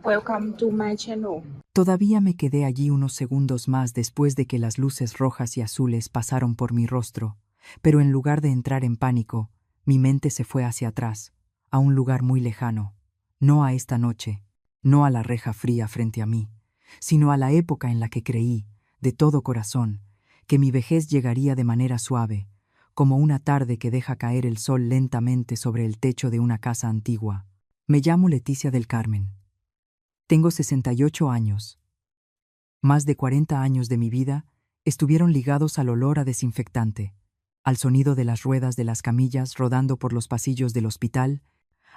Welcome to my channel. Todavía me quedé allí unos segundos más después de que las luces rojas y azules pasaron por mi rostro, pero en lugar de entrar en pánico, mi mente se fue hacia atrás, a un lugar muy lejano, no a esta noche, no a la reja fría frente a mí, sino a la época en la que creí, de todo corazón, que mi vejez llegaría de manera suave, como una tarde que deja caer el sol lentamente sobre el techo de una casa antigua. Me llamo Leticia del Carmen. Tengo 68 años. Más de 40 años de mi vida estuvieron ligados al olor a desinfectante, al sonido de las ruedas de las camillas rodando por los pasillos del hospital,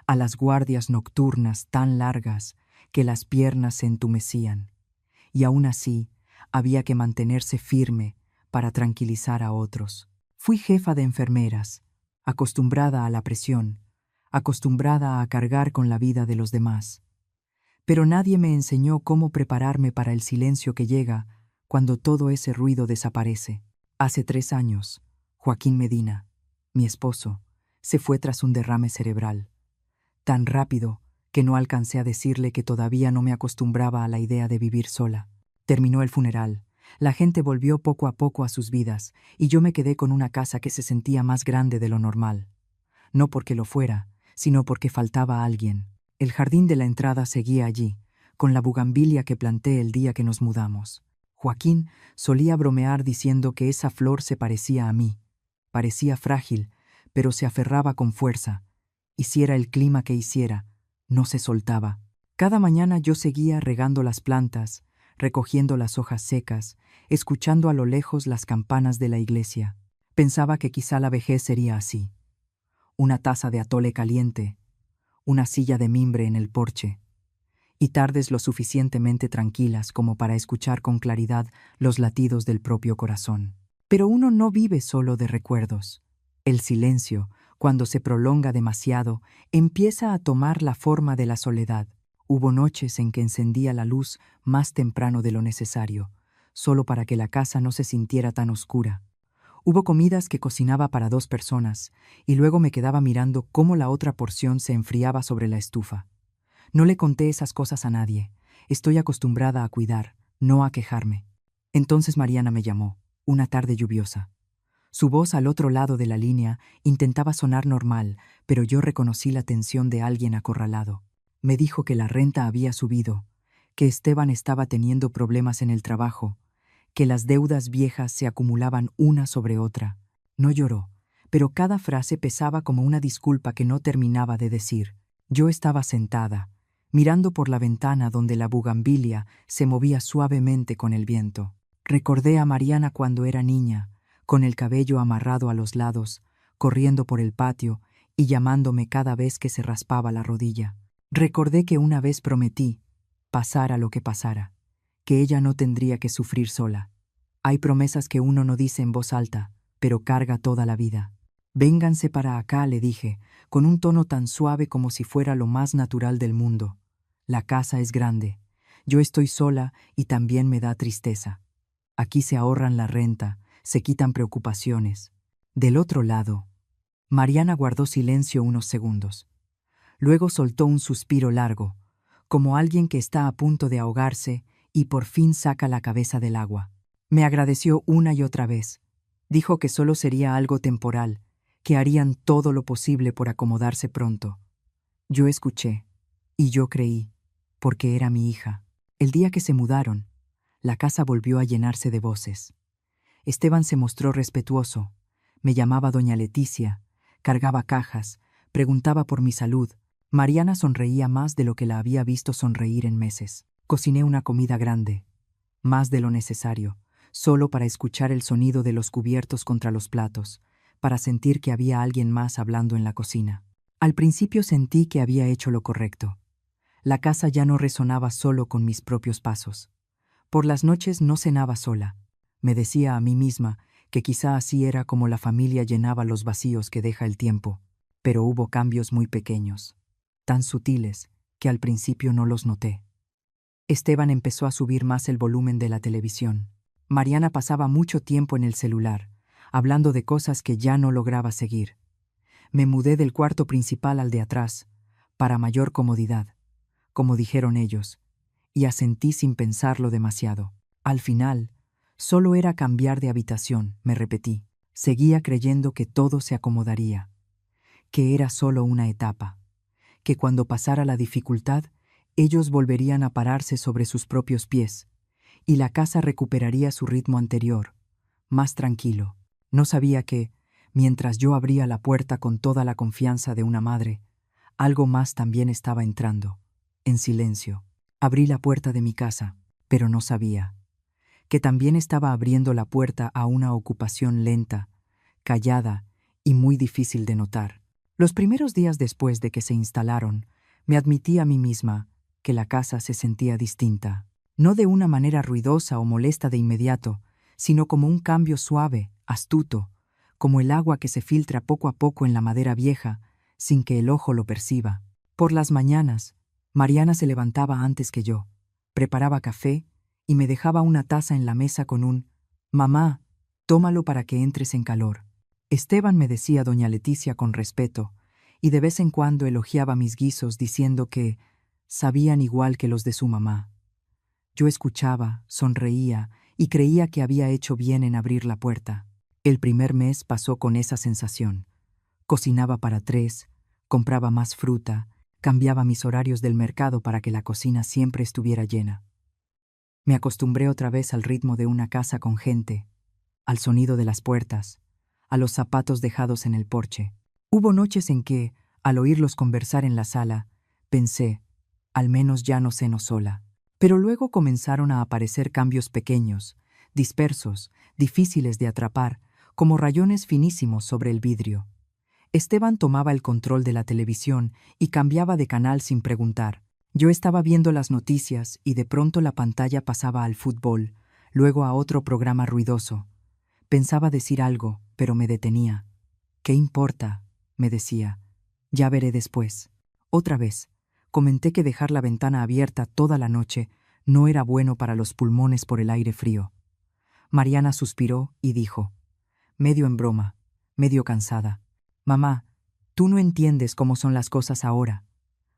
a las guardias nocturnas tan largas que las piernas se entumecían. Y aún así, había que mantenerse firme para tranquilizar a otros. Fui jefa de enfermeras, acostumbrada a la presión, acostumbrada a cargar con la vida de los demás. Pero nadie me enseñó cómo prepararme para el silencio que llega cuando todo ese ruido desaparece. Hace 3 años, Joaquín Medina, mi esposo, se fue tras un derrame cerebral. Tan rápido que no alcancé a decirle que todavía no me acostumbraba a la idea de vivir sola. Terminó el funeral, la gente volvió poco a poco a sus vidas y yo me quedé con una casa que se sentía más grande de lo normal. No porque lo fuera, sino porque faltaba alguien. El jardín de la entrada seguía allí, con la bugambilia que planté el día que nos mudamos. Joaquín solía bromear diciendo que esa flor se parecía a mí. Parecía frágil, pero se aferraba con fuerza. Hiciera el clima que hiciera, no se soltaba. Cada mañana yo seguía regando las plantas, recogiendo las hojas secas, escuchando a lo lejos las campanas de la iglesia. Pensaba que quizá la vejez sería así. Una taza de atole caliente, una silla de mimbre en el porche, y tardes lo suficientemente tranquilas como para escuchar con claridad los latidos del propio corazón. Pero uno no vive solo de recuerdos. El silencio, cuando se prolonga demasiado, empieza a tomar la forma de la soledad. Hubo noches en que encendía la luz más temprano de lo necesario, solo para que la casa no se sintiera tan oscura. Hubo comidas que cocinaba para 2 personas, y luego me quedaba mirando cómo la otra porción se enfriaba sobre la estufa. No le conté esas cosas a nadie. Estoy acostumbrada a cuidar, no a quejarme. Entonces Mariana me llamó, una tarde lluviosa. Su voz al otro lado de la línea intentaba sonar normal, pero yo reconocí la tensión de alguien acorralado. Me dijo que la renta había subido, que Esteban estaba teniendo problemas en el trabajo, que las deudas viejas se acumulaban una sobre otra. No lloró, pero cada frase pesaba como una disculpa que no terminaba de decir. Yo estaba sentada, mirando por la ventana donde la bugambilia se movía suavemente con el viento. Recordé a Mariana cuando era niña, con el cabello amarrado a los lados, corriendo por el patio y llamándome cada vez que se raspaba la rodilla. Recordé que una vez prometí, pasara lo que pasara, que ella no tendría que sufrir sola. Hay promesas que uno no dice en voz alta, pero carga toda la vida. Vénganse para acá, le dije, con un tono tan suave como si fuera lo más natural del mundo. La casa es grande. Yo estoy sola y también me da tristeza. Aquí se ahorran la renta, se quitan preocupaciones. Del otro lado, Mariana guardó silencio unos segundos. Luego soltó un suspiro largo, como alguien que está a punto de ahogarse y por fin saca la cabeza del agua. Me agradeció una y otra vez. Dijo que solo sería algo temporal, que harían todo lo posible por acomodarse pronto. Yo escuché, y yo creí, porque era mi hija. El día que se mudaron, la casa volvió a llenarse de voces. Esteban se mostró respetuoso, me llamaba doña Leticia, cargaba cajas, preguntaba por mi salud. Mariana sonreía más de lo que la había visto sonreír en meses. Cociné una comida grande, más de lo necesario, solo para escuchar el sonido de los cubiertos contra los platos, para sentir que había alguien más hablando en la cocina. Al principio sentí que había hecho lo correcto. La casa ya no resonaba solo con mis propios pasos. Por las noches no cenaba sola. Me decía a mí misma que quizá así era como la familia llenaba los vacíos que deja el tiempo, pero hubo cambios muy pequeños, tan sutiles que al principio no los noté. Esteban empezó a subir más el volumen de la televisión. Mariana pasaba mucho tiempo en el celular, hablando de cosas que ya no lograba seguir. Me mudé del cuarto principal al de atrás, para mayor comodidad. como dijeron ellos, y asentí sin pensarlo demasiado. Al final, solo era cambiar de habitación, me repetí. Seguía creyendo que todo se acomodaría, que era solo una etapa, que cuando pasara la dificultad, ellos volverían a pararse sobre sus propios pies, y la casa recuperaría su ritmo anterior, más tranquilo. No sabía que, mientras yo abría la puerta con toda la confianza de una madre, algo más también estaba entrando, en silencio. Abrí la puerta de mi casa, pero no sabía que también estaba abriendo la puerta a una ocupación lenta, callada y muy difícil de notar. Los primeros días después de que se instalaron, me admití a mí misma que la casa se sentía distinta, no de una manera ruidosa o molesta de inmediato, sino como un cambio suave, astuto, como el agua que se filtra poco a poco en la madera vieja, sin que el ojo lo perciba. Por las mañanas, Mariana se levantaba antes que yo, preparaba café y me dejaba una taza en la mesa con un «Mamá, tómalo para que entres en calor». Esteban, me decía doña Leticia con respeto, y de vez en cuando elogiaba mis guisos diciendo que sabían igual que los de su mamá. Yo escuchaba, sonreía y creía que había hecho bien en abrir la puerta. El primer mes pasó con esa sensación. Cocinaba para 3, compraba más fruta, cambiaba mis horarios del mercado para que la cocina siempre estuviera llena. Me acostumbré otra vez al ritmo de una casa con gente, al sonido de las puertas, a los zapatos dejados en el porche. Hubo noches en que, al oírlos conversar en la sala, pensé, al menos ya no ceno sola. Pero luego comenzaron a aparecer cambios pequeños, dispersos, difíciles de atrapar, como rayones finísimos sobre el vidrio. Esteban tomaba el control de la televisión y cambiaba de canal sin preguntar. Yo estaba viendo las noticias y de pronto la pantalla pasaba al fútbol, luego a otro programa ruidoso. Pensaba decir algo, pero me detenía. «¿Qué importa?», me decía. «Ya veré después». Otra vez, comenté que dejar la ventana abierta toda la noche no era bueno para los pulmones por el aire frío. Mariana suspiró y dijo, medio en broma, medio cansada: «Mamá, tú no entiendes cómo son las cosas ahora.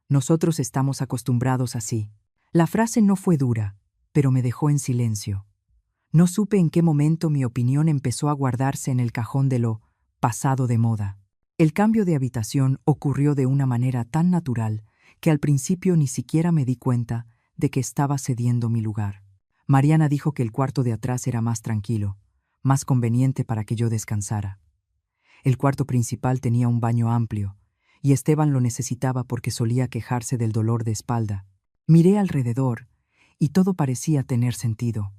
Nosotros estamos acostumbrados así». La frase no fue dura, pero me dejó en silencio. No supe en qué momento mi opinión empezó a guardarse en el cajón de lo pasado de moda. El cambio de habitación ocurrió de una manera tan natural que al principio ni siquiera me di cuenta de que estaba cediendo mi lugar. Mariana dijo que el cuarto de atrás era más tranquilo, más conveniente para que yo descansara. El cuarto principal tenía un baño amplio, y Esteban lo necesitaba porque solía quejarse del dolor de espalda. Miré alrededor, y todo parecía tener sentido.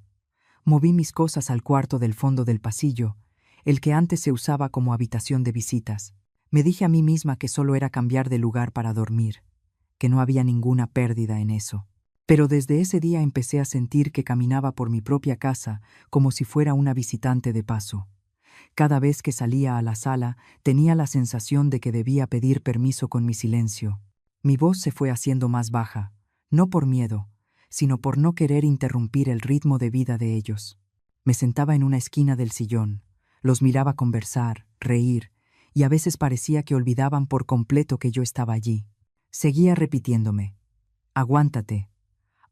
Moví mis cosas al cuarto del fondo del pasillo, el que antes se usaba como habitación de visitas. Me dije a mí misma que solo era cambiar de lugar para dormir, que no había ninguna pérdida en eso. Pero desde ese día empecé a sentir que caminaba por mi propia casa como si fuera una visitante de paso. Cada vez que salía a la sala, tenía la sensación de que debía pedir permiso con mi silencio. Mi voz se fue haciendo más baja, no por miedo, sino por no querer interrumpir el ritmo de vida de ellos. Me sentaba en una esquina del sillón, los miraba conversar, reír, y a veces parecía que olvidaban por completo que yo estaba allí. Seguía repitiéndome, «Aguántate,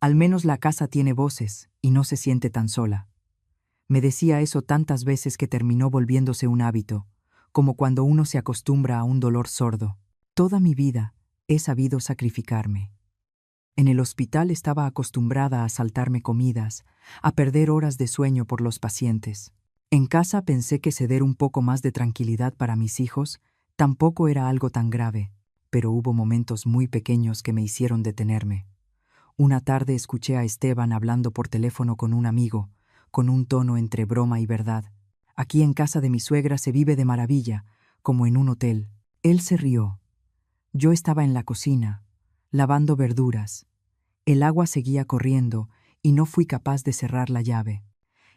al menos la casa tiene voces y no se siente tan sola». Me decía eso tantas veces que terminó volviéndose un hábito, como cuando uno se acostumbra a un dolor sordo. Toda mi vida he sabido sacrificarme. En el hospital estaba acostumbrada a saltarme comidas, a perder horas de sueño por los pacientes. En casa pensé que ceder un poco más de tranquilidad para mis hijos tampoco era algo tan grave, pero hubo momentos muy pequeños que me hicieron detenerme. Una tarde escuché a Esteban hablando por teléfono con un amigo, con un tono entre broma y verdad. «Aquí en casa de mi suegra se vive de maravilla, como en un hotel». Él se rió. Yo estaba en la cocina, lavando verduras. El agua seguía corriendo y no fui capaz de cerrar la llave.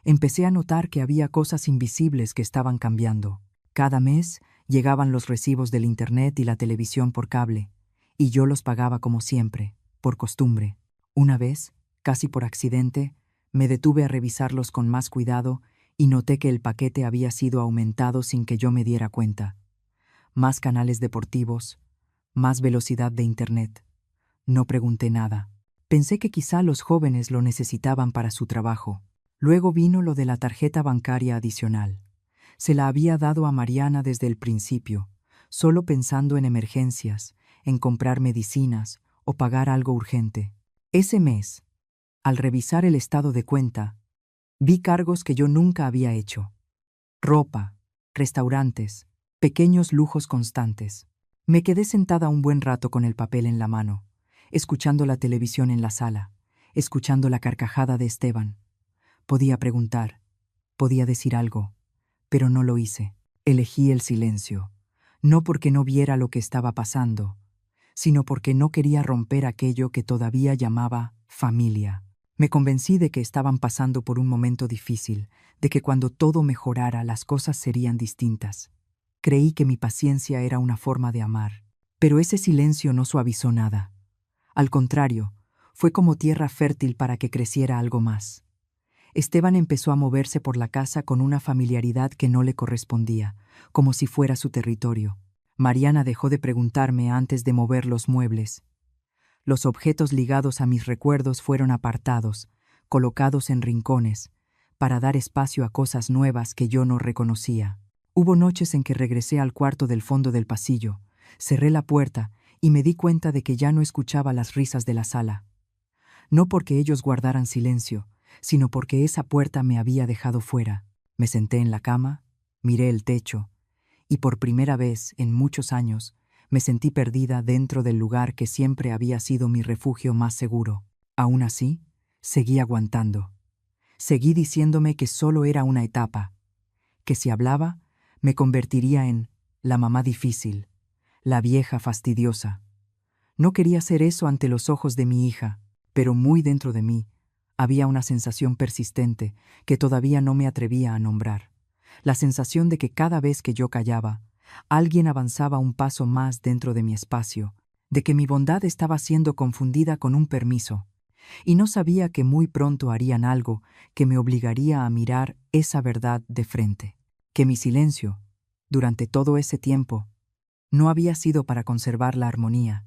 Empecé a notar que había cosas invisibles que estaban cambiando. Cada mes llegaban los recibos del internet y la televisión por cable, y yo los pagaba como siempre, por costumbre. Una vez, casi por accidente, me detuve a revisarlos con más cuidado y noté que el paquete había sido aumentado sin que yo me diera cuenta. Más canales deportivos, más velocidad de internet. No pregunté nada. Pensé que quizá los jóvenes lo necesitaban para su trabajo. Luego vino lo de la tarjeta bancaria adicional. Se la había dado a Mariana desde el principio, solo pensando en emergencias, en comprar medicinas o pagar algo urgente. Ese mes, al revisar el estado de cuenta, vi cargos que yo nunca había hecho. Ropa, restaurantes, pequeños lujos constantes. Me quedé sentada un buen rato con el papel en la mano, escuchando la televisión en la sala, escuchando la carcajada de Esteban. Podía preguntar, podía decir algo, pero no lo hice. Elegí el silencio, no porque no viera lo que estaba pasando, sino porque no quería romper aquello que todavía llamaba familia. Me convencí de que estaban pasando por un momento difícil, de que cuando todo mejorara las cosas serían distintas. Creí que mi paciencia era una forma de amar, pero ese silencio no suavizó nada. Al contrario, fue como tierra fértil para que creciera algo más. Esteban empezó a moverse por la casa con una familiaridad que no le correspondía, como si fuera su territorio. Mariana dejó de preguntarme antes de mover los muebles. Los objetos ligados a mis recuerdos fueron apartados, colocados en rincones, para dar espacio a cosas nuevas que yo no reconocía. Hubo noches en que regresé al cuarto del fondo del pasillo, cerré la puerta y me di cuenta de que ya no escuchaba las risas de la sala. No porque ellos guardaran silencio, sino porque esa puerta me había dejado fuera. Me senté en la cama, miré el techo, y por primera vez en muchos años me sentí perdida dentro del lugar que siempre había sido mi refugio más seguro. Aún así, seguí aguantando. Seguí diciéndome que solo era una etapa, que si hablaba, me convertiría en la mamá difícil, la vieja fastidiosa. No quería hacer eso ante los ojos de mi hija, pero muy dentro de mí había una sensación persistente que todavía no me atrevía a nombrar. La sensación de que cada vez que yo callaba, alguien avanzaba un paso más dentro de mi espacio, de que mi bondad estaba siendo confundida con un permiso, y no sabía que muy pronto harían algo que me obligaría a mirar esa verdad de frente, que mi silencio, durante todo ese tiempo, no había sido para conservar la armonía,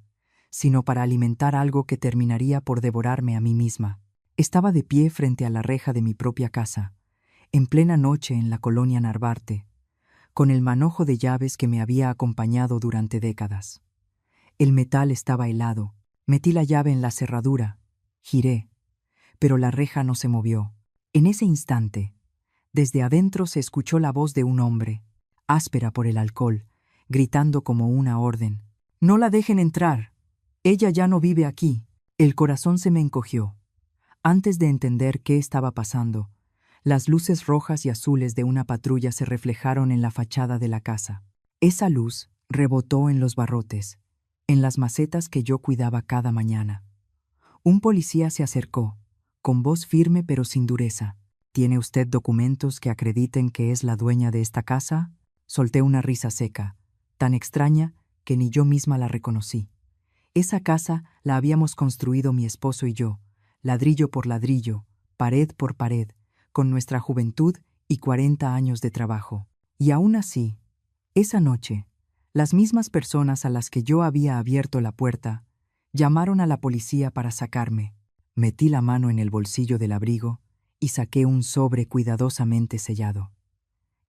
sino para alimentar algo que terminaría por devorarme a mí misma. Estaba de pie frente a la reja de mi propia casa, en plena noche en la colonia Narvarte, con el manojo de llaves que me había acompañado durante décadas. El metal estaba helado, metí la llave en la cerradura, giré, pero la reja no se movió. En ese instante, desde adentro se escuchó la voz de un hombre, áspera por el alcohol, gritando como una orden. «¡No la dejen entrar! Ella ya no vive aquí». El corazón se me encogió. Antes de entender qué estaba pasando, las luces rojas y azules de una patrulla se reflejaron en la fachada de la casa. Esa luz rebotó en los barrotes, en las macetas que yo cuidaba cada mañana. Un policía se acercó, con voz firme pero sin dureza. «¿Tiene usted documentos que acrediten que es la dueña de esta casa?». Solté una risa seca, tan extraña que ni yo misma la reconocí. Esa casa la habíamos construido mi esposo y yo, ladrillo por ladrillo, pared por pared, con nuestra juventud y 40 años de trabajo. Y aún así, esa noche, las mismas personas a las que yo había abierto la puerta llamaron a la policía para sacarme. Metí la mano en el bolsillo del abrigo y saqué un sobre cuidadosamente sellado.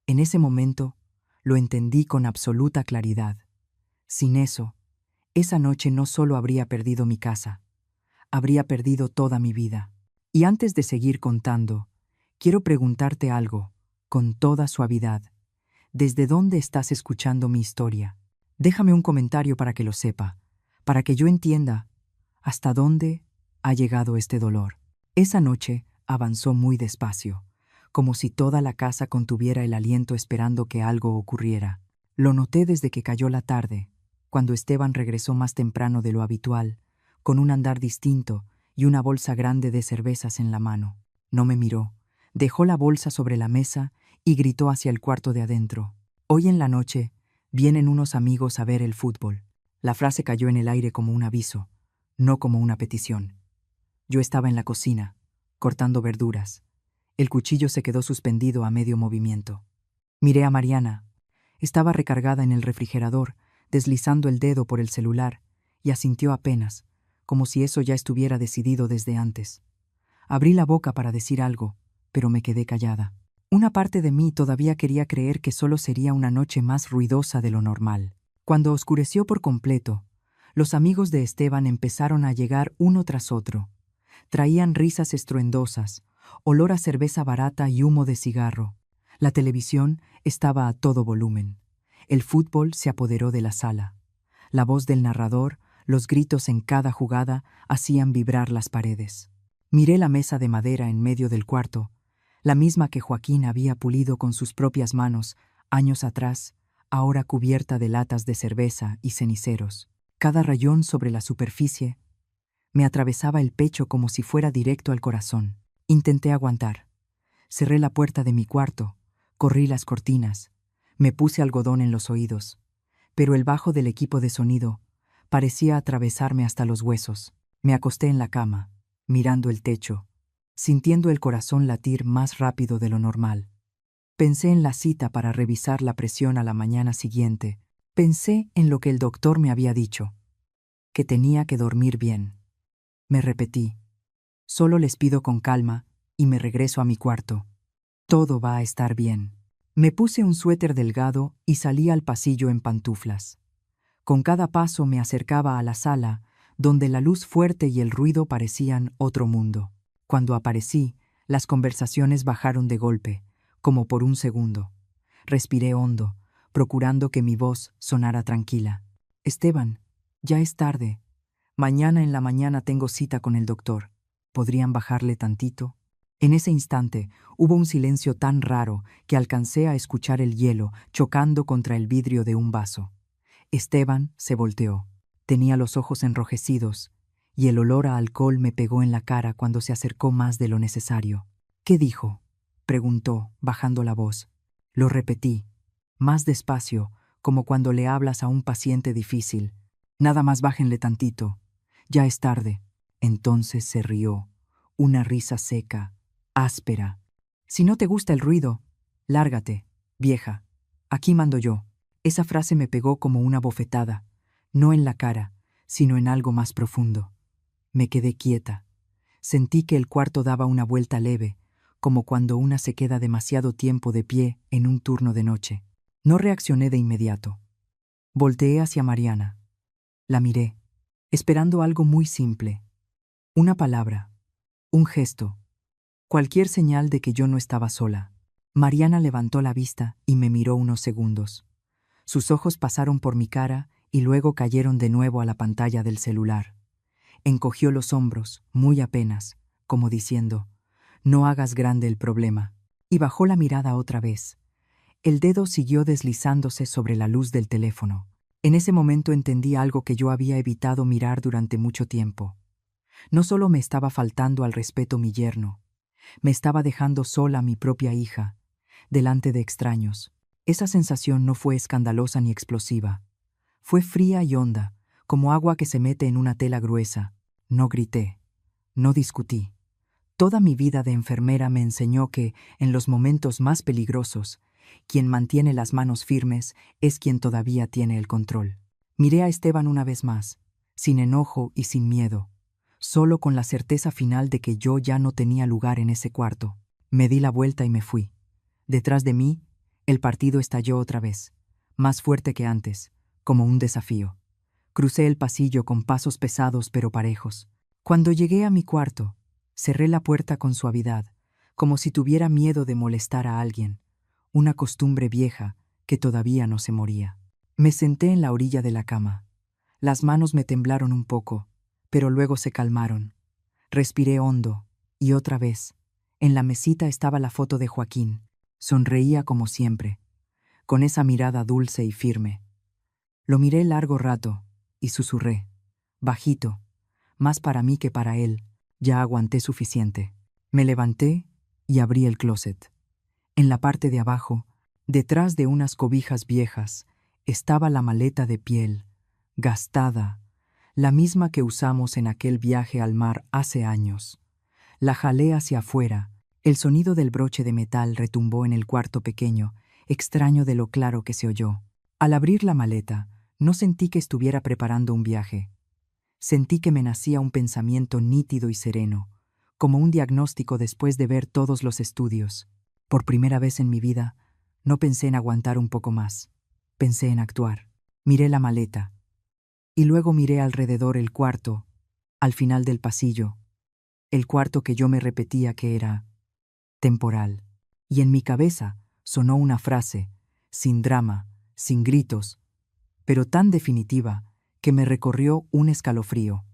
En ese momento, lo entendí con absoluta claridad. Sin eso, esa noche no solo habría perdido mi casa, habría perdido toda mi vida. Y antes de seguir contando, quiero preguntarte algo, con toda suavidad. ¿Desde dónde estás escuchando mi historia? Déjame un comentario para que lo sepa, para que yo entienda hasta dónde ha llegado este dolor. Esa noche avanzó muy despacio, como si toda la casa contuviera el aliento esperando que algo ocurriera. Lo noté desde que cayó la tarde, cuando Esteban regresó más temprano de lo habitual, con un andar distinto y una bolsa grande de cervezas en la mano. No me miró, dejó la bolsa sobre la mesa y gritó hacia el cuarto de adentro. «Hoy en la noche vienen unos amigos a ver el fútbol». La frase cayó en el aire como un aviso, no como una petición. Yo estaba en la cocina, cortando verduras. El cuchillo se quedó suspendido a medio movimiento. Miré a Mariana. Estaba recargada en el refrigerador, deslizando el dedo por el celular, y asintió apenas, como si eso ya estuviera decidido desde antes. Abrí la boca para decir algo, pero me quedé callada. Una parte de mí todavía quería creer que solo sería una noche más ruidosa de lo normal. Cuando oscureció por completo, los amigos de Esteban empezaron a llegar uno tras otro. Traían risas estruendosas, olor a cerveza barata y humo de cigarro. La televisión estaba a todo volumen. El fútbol se apoderó de la sala. La voz del narrador, los gritos en cada jugada hacían vibrar las paredes. Miré la mesa de madera en medio del cuarto, la misma que Joaquín había pulido con sus propias manos años atrás, ahora cubierta de latas de cerveza y ceniceros. Cada rayón sobre la superficie me atravesaba el pecho como si fuera directo al corazón. Intenté aguantar. Cerré la puerta de mi cuarto, corrí las cortinas, me puse algodón en los oídos, pero el bajo del equipo de sonido parecía atravesarme hasta los huesos. Me acosté en la cama, mirando el techo, sintiendo el corazón latir más rápido de lo normal. Pensé en la cita para revisar la presión a la mañana siguiente. Pensé en lo que el doctor me había dicho, que tenía que dormir bien. Me repetí, solo les pido con calma y me regreso a mi cuarto. Todo va a estar bien. Me puse un suéter delgado y salí al pasillo en pantuflas. Con cada paso me acercaba a la sala, donde la luz fuerte y el ruido parecían otro mundo. Cuando aparecí, las conversaciones bajaron de golpe, como por un segundo. Respiré hondo, procurando que mi voz sonara tranquila. Esteban, ya es tarde. Mañana en la mañana tengo cita con el doctor. ¿Podrían bajarle tantito? En ese instante hubo un silencio tan raro que alcancé a escuchar el hielo chocando contra el vidrio de un vaso. Esteban se volteó. Tenía los ojos enrojecidos, y el olor a alcohol me pegó en la cara cuando se acercó más de lo necesario. ¿Qué dijo?, preguntó, bajando la voz. Lo repetí, más despacio, como cuando le hablas a un paciente difícil. Nada más bájenle tantito. Ya es tarde. Entonces se rió, una risa seca, áspera. Si no te gusta el ruido, lárgate, vieja. Aquí mando yo. Esa frase me pegó como una bofetada, no en la cara, sino en algo más profundo. Me quedé quieta. Sentí que el cuarto daba una vuelta leve, como cuando una se queda demasiado tiempo de pie en un turno de noche. No reaccioné de inmediato. Volteé hacia Mariana. La miré, esperando algo muy simple. Una palabra, un gesto, cualquier señal de que yo no estaba sola. Mariana levantó la vista y me miró unos segundos. Sus ojos pasaron por mi cara y luego cayeron de nuevo a la pantalla del celular. Encogió los hombros, muy apenas, como diciendo, «No hagas grande el problema», y bajó la mirada otra vez. El dedo siguió deslizándose sobre la luz del teléfono. En ese momento entendí algo que yo había evitado mirar durante mucho tiempo. No solo me estaba faltando al respeto mi yerno, me estaba dejando sola mi propia hija, delante de extraños. Esa sensación no fue escandalosa ni explosiva. Fue fría y honda, como agua que se mete en una tela gruesa. No grité, no discutí. Toda mi vida de enfermera me enseñó que, en los momentos más peligrosos, quien mantiene las manos firmes es quien todavía tiene el control. Miré a Esteban una vez más, sin enojo y sin miedo, solo con la certeza final de que yo ya no tenía lugar en ese cuarto. Me di la vuelta y me fui. Detrás de mí, el partido estalló otra vez, más fuerte que antes, como un desafío. Crucé el pasillo con pasos pesados pero parejos. Cuando llegué a mi cuarto, cerré la puerta con suavidad, como si tuviera miedo de molestar a alguien, una costumbre vieja que todavía no se moría. Me senté en la orilla de la cama. Las manos me temblaron un poco, pero luego se calmaron. Respiré hondo, y otra vez, en la mesita estaba la foto de Joaquín. Sonreía como siempre, con esa mirada dulce y firme. Lo miré largo rato y susurré, bajito, más para mí que para él, ya aguanté suficiente. Me levanté y abrí el closet. En la parte de abajo, detrás de unas cobijas viejas, estaba la maleta de piel, gastada, la misma que usamos en aquel viaje al mar hace años. La jalé hacia afuera. El sonido del broche de metal retumbó en el cuarto pequeño, extraño de lo claro que se oyó. Al abrir la maleta, no sentí que estuviera preparando un viaje. Sentí que me nacía un pensamiento nítido y sereno, como un diagnóstico después de ver todos los estudios. Por primera vez en mi vida, no pensé en aguantar un poco más. Pensé en actuar. Miré la maleta. Y luego miré alrededor el cuarto, al final del pasillo, el cuarto que yo me repetía que era temporal. Y en mi cabeza sonó una frase, sin drama, sin gritos, pero tan definitiva que me recorrió un escalofrío.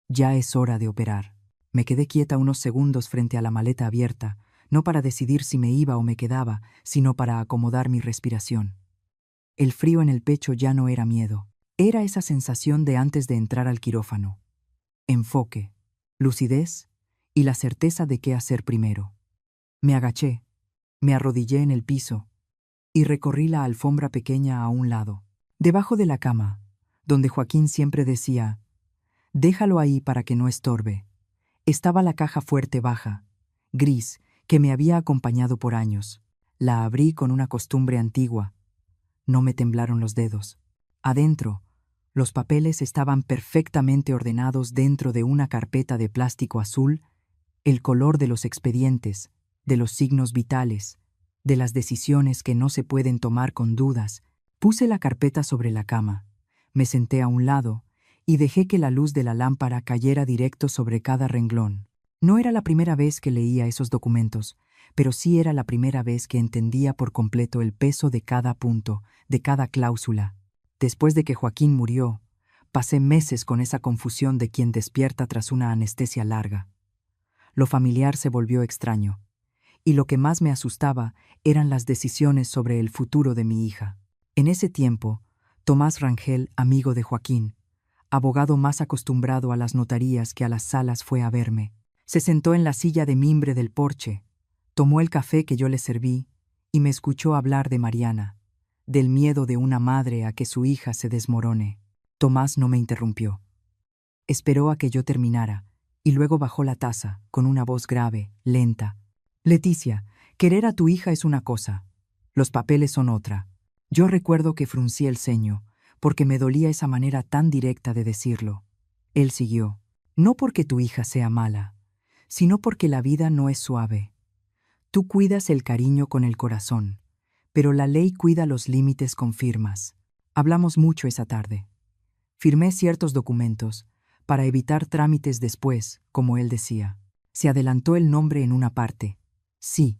Ya es hora de operar. Me quedé quieta unos segundos frente a la maleta abierta, no para decidir si me iba o me quedaba, sino para acomodar mi respiración. El frío en el pecho ya no era miedo, era esa sensación de antes de entrar al quirófano. Enfoque, lucidez y la certeza de qué hacer primero. Me agaché, me arrodillé en el piso y recorrí la alfombra pequeña a un lado, debajo de la cama, donde Joaquín siempre decía: «Déjalo ahí para que no estorbe». Estaba la caja fuerte baja, gris, que me había acompañado por años. La abrí con una costumbre antigua. No me temblaron los dedos. Adentro, los papeles estaban perfectamente ordenados dentro de una carpeta de plástico azul, el color de los expedientes, de los signos vitales, de las decisiones que no se pueden tomar con dudas. Puse la carpeta sobre la cama, me senté a un lado y dejé que la luz de la lámpara cayera directo sobre cada renglón. No era la primera vez que leía esos documentos, pero sí era la primera vez que entendía por completo el peso de cada punto, de cada cláusula. Después de que Joaquín murió, pasé meses con esa confusión de quien despierta tras una anestesia larga. Lo familiar se volvió extraño, y lo que más me asustaba eran las decisiones sobre el futuro de mi hija. En ese tiempo, Tomás Rangel, amigo de Joaquín, abogado más acostumbrado a las notarías que a las salas, fue a verme. Se sentó en la silla de mimbre del porche, tomó el café que yo le serví y me escuchó hablar de Mariana, del miedo de una madre a que su hija se desmorone. Tomás no me interrumpió. Esperó a que yo terminara y luego bajó la taza con una voz grave, lenta. «Leticia, querer a tu hija es una cosa, los papeles son otra». Yo recuerdo que fruncí el ceño, porque me dolía esa manera tan directa de decirlo. Él siguió: «No porque tu hija sea mala, sino porque la vida no es suave. Tú cuidas el cariño con el corazón, pero la ley cuida los límites con firmas». Hablamos mucho esa tarde. Firmé ciertos documentos para evitar trámites después, como él decía. Se adelantó el nombre en una parte. Sí,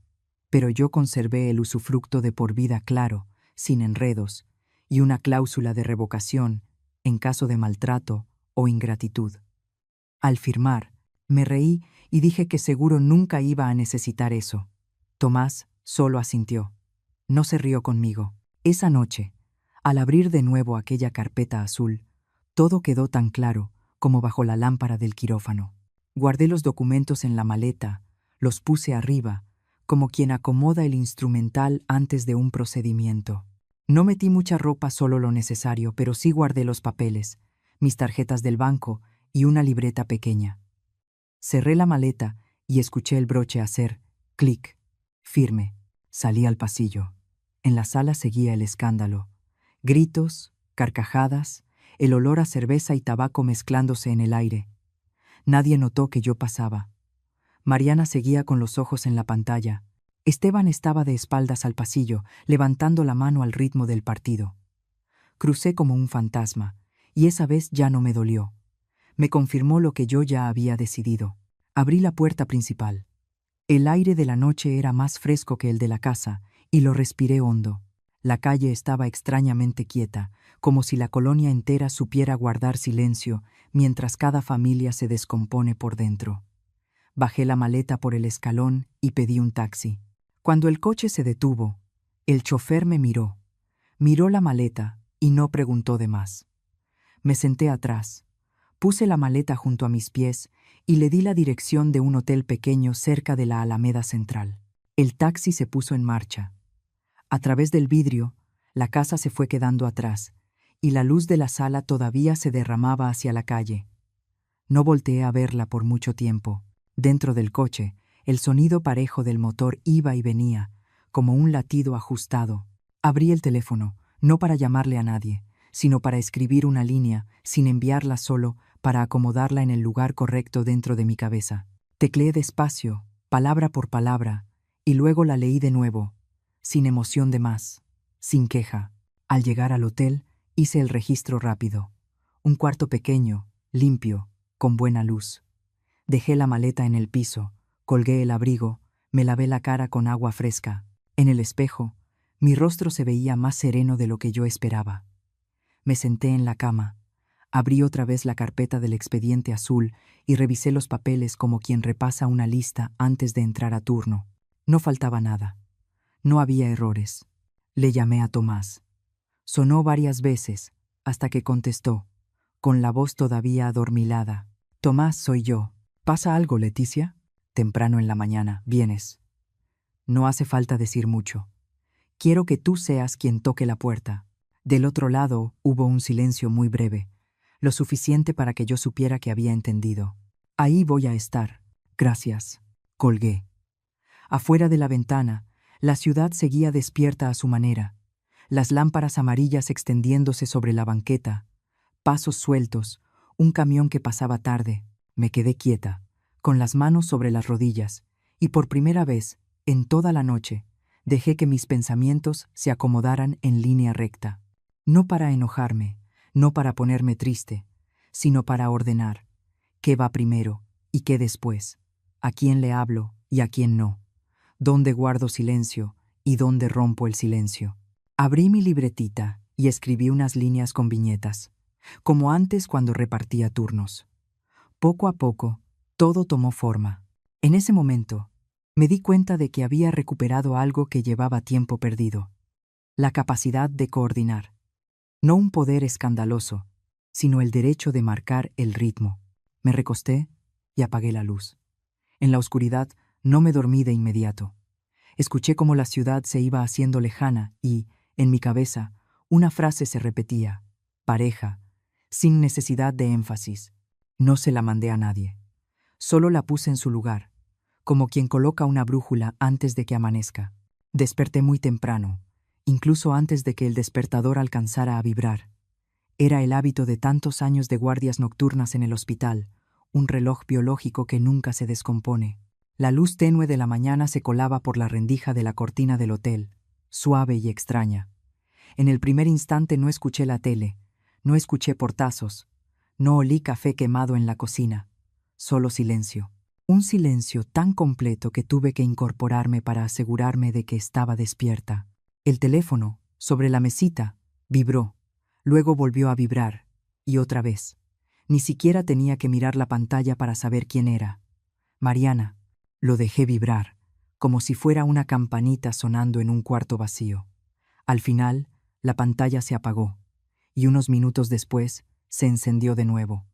pero yo conservé el usufructo de por vida claro, sin enredos, y una cláusula de revocación en caso de maltrato o ingratitud. Al firmar, me reí y dije que seguro nunca iba a necesitar eso. Tomás solo asintió. No se rió conmigo. Esa noche, al abrir de nuevo aquella carpeta azul, todo quedó tan claro como bajo la lámpara del quirófano. Guardé los documentos en la maleta, los puse arriba, como quien acomoda el instrumental antes de un procedimiento. No metí mucha ropa, solo lo necesario, pero sí guardé los papeles, mis tarjetas del banco y una libreta pequeña. Cerré la maleta y escuché el broche hacer clic, firme. Salí al pasillo. En la sala seguía el escándalo. Gritos, carcajadas, el olor a cerveza y tabaco mezclándose en el aire. Nadie notó que yo pasaba. Mariana seguía con los ojos en la pantalla. Esteban estaba de espaldas al pasillo, levantando la mano al ritmo del partido. Crucé como un fantasma, y esa vez ya no me dolió. Me confirmó lo que yo ya había decidido. Abrí la puerta principal. El aire de la noche era más fresco que el de la casa, y lo respiré hondo. La calle estaba extrañamente quieta, como si la colonia entera supiera guardar silencio mientras cada familia se descompone por dentro. Bajé la maleta por el escalón y pedí un taxi. Cuando el coche se detuvo, el chofer me miró. Miró la maleta y no preguntó de más. Me senté atrás, puse la maleta junto a mis pies y le di la dirección de un hotel pequeño cerca de la Alameda Central. El taxi se puso en marcha. A través del vidrio, la casa se fue quedando atrás, y la luz de la sala todavía se derramaba hacia la calle. No volteé a verla por mucho tiempo. Dentro del coche, el sonido parejo del motor iba y venía, como un latido ajustado. Abrí el teléfono, no para llamarle a nadie, sino para escribir una línea, sin enviarla, solo para acomodarla en el lugar correcto dentro de mi cabeza. Tecleé despacio, palabra por palabra, y luego la leí de nuevo, sin emoción de más, sin queja. Al llegar al hotel, hice el registro rápido. Un cuarto pequeño, limpio, con buena luz. Dejé la maleta en el piso, colgué el abrigo, me lavé la cara con agua fresca. En el espejo, mi rostro se veía más sereno de lo que yo esperaba. Me senté en la cama, abrí otra vez la carpeta del expediente azul y revisé los papeles como quien repasa una lista antes de entrar a turno. No faltaba nada. No había errores. Le llamé a Tomás. Sonó varias veces, hasta que contestó, con la voz todavía adormilada. Tomás, soy yo. ¿Pasa algo, Leticia? Temprano en la mañana, vienes. No hace falta decir mucho. Quiero que tú seas quien toque la puerta. Del otro lado hubo un silencio muy breve, lo suficiente para que yo supiera que había entendido. Ahí voy a estar. Gracias. Colgué. Afuera de la ventana, la ciudad seguía despierta a su manera, las lámparas amarillas extendiéndose sobre la banqueta, pasos sueltos, un camión que pasaba tarde. Me quedé quieta, con las manos sobre las rodillas, y por primera vez, en toda la noche, dejé que mis pensamientos se acomodaran en línea recta. No para enojarme, no para ponerme triste, sino para ordenar qué va primero y qué después, a quién le hablo y a quién no, dónde guardo silencio y dónde rompo el silencio. Abrí mi libretita y escribí unas líneas con viñetas, como antes cuando repartía turnos. Poco a poco, todo tomó forma. En ese momento, me di cuenta de que había recuperado algo que llevaba tiempo perdido: la capacidad de coordinar. No un poder escandaloso, sino el derecho de marcar el ritmo. Me recosté y apagué la luz. En la oscuridad no me dormí de inmediato. Escuché cómo la ciudad se iba haciendo lejana y, en mi cabeza, una frase se repetía: pareja, sin necesidad de énfasis. No se la mandé a nadie. Solo la puse en su lugar, como quien coloca una brújula antes de que amanezca. Desperté muy temprano, incluso antes de que el despertador alcanzara a vibrar. Era el hábito de tantos años de guardias nocturnas en el hospital, un reloj biológico que nunca se descompone. La luz tenue de la mañana se colaba por la rendija de la cortina del hotel, suave y extraña. En el primer instante no escuché la tele, no escuché portazos, no olí café quemado en la cocina, solo silencio. Un silencio tan completo que tuve que incorporarme para asegurarme de que estaba despierta. El teléfono, sobre la mesita, vibró, luego volvió a vibrar, y otra vez. Ni siquiera tenía que mirar la pantalla para saber quién era. Mariana. Lo dejé vibrar, como si fuera una campanita sonando en un cuarto vacío. Al final, la pantalla se apagó, y unos minutos después se encendió de nuevo.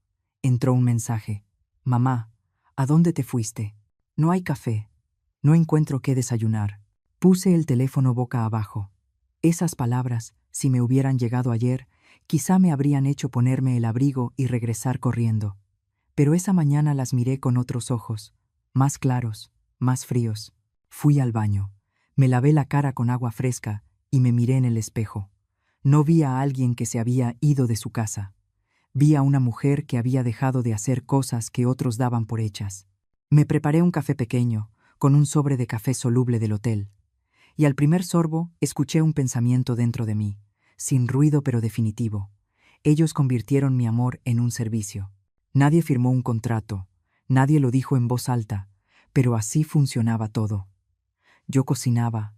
Entró un mensaje: mamá, ¿a dónde te fuiste? No hay café. No encuentro qué desayunar. Puse el teléfono boca abajo. Esas palabras, si me hubieran llegado ayer, quizá me habrían hecho ponerme el abrigo y regresar corriendo. Pero esa mañana las miré con otros ojos, más claros, más fríos. Fui al baño, me lavé la cara con agua fresca y me miré en el espejo. No vi a alguien que se había ido de su casa. Vi a una mujer que había dejado de hacer cosas que otros daban por hechas. Me preparé un café pequeño, con un sobre de café soluble del hotel, y al primer sorbo escuché un pensamiento dentro de mí, sin ruido pero definitivo. Ellos convirtieron mi amor en un servicio. Nadie firmó un contrato, nadie lo dijo en voz alta, pero así funcionaba todo. Yo cocinaba,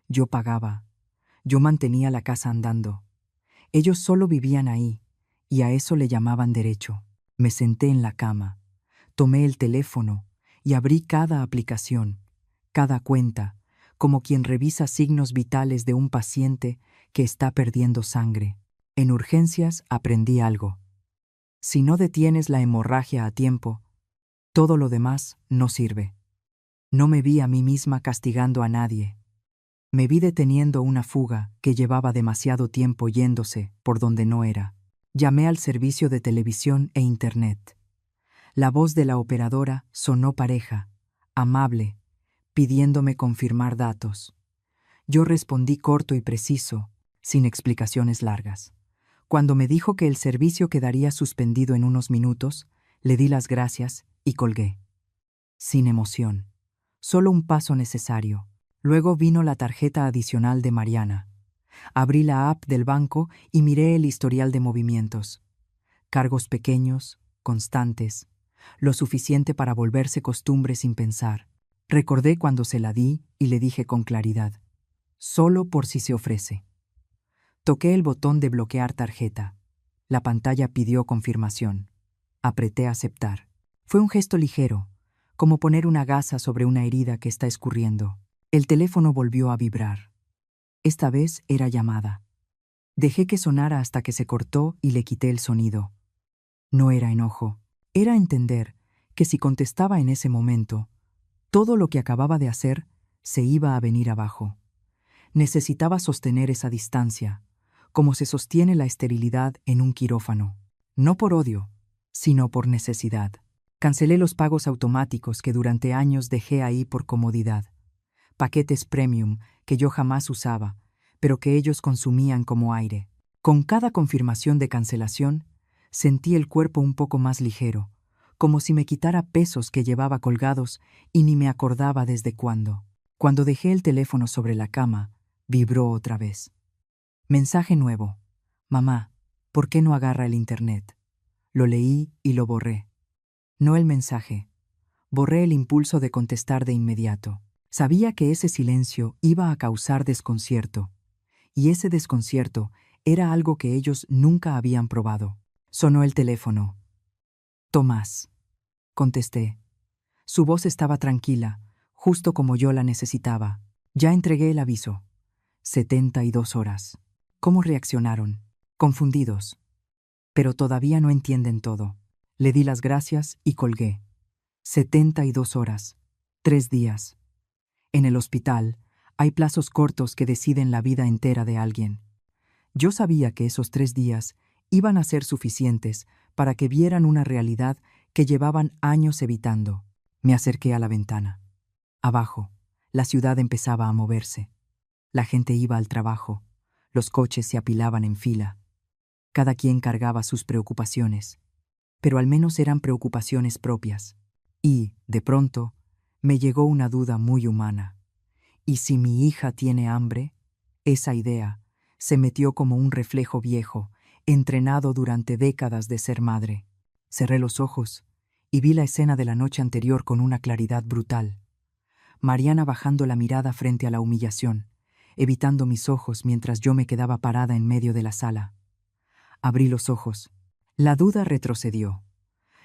yo pagaba, yo mantenía la casa andando. Ellos solo vivían ahí, y a eso le llamaban derecho. Me senté en la cama, tomé el teléfono y abrí cada aplicación, cada cuenta, como quien revisa signos vitales de un paciente que está perdiendo sangre. En urgencias aprendí algo: si no detienes la hemorragia a tiempo, todo lo demás no sirve. No me vi a mí misma castigando a nadie. Me vi deteniendo una fuga que llevaba demasiado tiempo yéndose por donde no era. Llamé al servicio de televisión e internet. La voz de la operadora sonó pareja, amable, pidiéndome confirmar datos. Yo respondí corto y preciso, sin explicaciones largas. Cuando me dijo que el servicio quedaría suspendido en unos minutos, le di las gracias y colgué. Sin emoción. Solo un paso necesario. Luego vino la tarjeta adicional de Mariana. Abrí la app del banco y miré el historial de movimientos. Cargos pequeños, constantes, lo suficiente para volverse costumbre sin pensar. Recordé cuando se la di y le dije con claridad: solo por si se ofrece. Toqué el botón de bloquear tarjeta. La pantalla pidió confirmación. Apreté aceptar. Fue un gesto ligero, como poner una gasa sobre una herida que está escurriendo. El teléfono volvió a vibrar. Esta vez era llamada. Dejé que sonara hasta que se cortó y le quité el sonido. No era enojo, era entender que si contestaba en ese momento, todo lo que acababa de hacer se iba a venir abajo. Necesitaba sostener esa distancia, como se sostiene la esterilidad en un quirófano. No por odio, sino por necesidad. Cancelé los pagos automáticos que durante años dejé ahí por comodidad. Paquetes premium que yo jamás usaba, pero que ellos consumían como aire. Con cada confirmación de cancelación, sentí el cuerpo un poco más ligero, como si me quitara pesos que llevaba colgados y ni me acordaba desde cuándo. Cuando dejé el teléfono sobre la cama, vibró otra vez. Mensaje nuevo. Mamá, ¿por qué no agarra el internet? Lo leí y lo borré. No el mensaje. Borré el impulso de contestar de inmediato. Sabía que ese silencio iba a causar desconcierto, y ese desconcierto era algo que ellos nunca habían probado. Sonó el teléfono. Tomás. Contesté. Su voz estaba tranquila, justo como yo la necesitaba. Ya entregué el aviso. 72 horas. ¿Cómo reaccionaron? Confundidos. Pero todavía no entienden todo. Le di las gracias y colgué. 72 horas. 3 días. En el hospital, hay plazos cortos que deciden la vida entera de alguien. Yo sabía que esos 3 días iban a ser suficientes para que vieran una realidad que llevaban años evitando. Me acerqué a la ventana. Abajo, la ciudad empezaba a moverse. La gente iba al trabajo. Los coches se apilaban en fila. Cada quien cargaba sus preocupaciones, pero al menos eran preocupaciones propias. Y, de pronto, me llegó una duda muy humana. ¿Y si mi hija tiene hambre? Esa idea se metió como un reflejo viejo, entrenado durante décadas de ser madre. Cerré los ojos y vi la escena de la noche anterior con una claridad brutal. Mariana bajando la mirada frente a la humillación, evitando mis ojos mientras yo me quedaba parada en medio de la sala. Abrí los ojos. La duda retrocedió.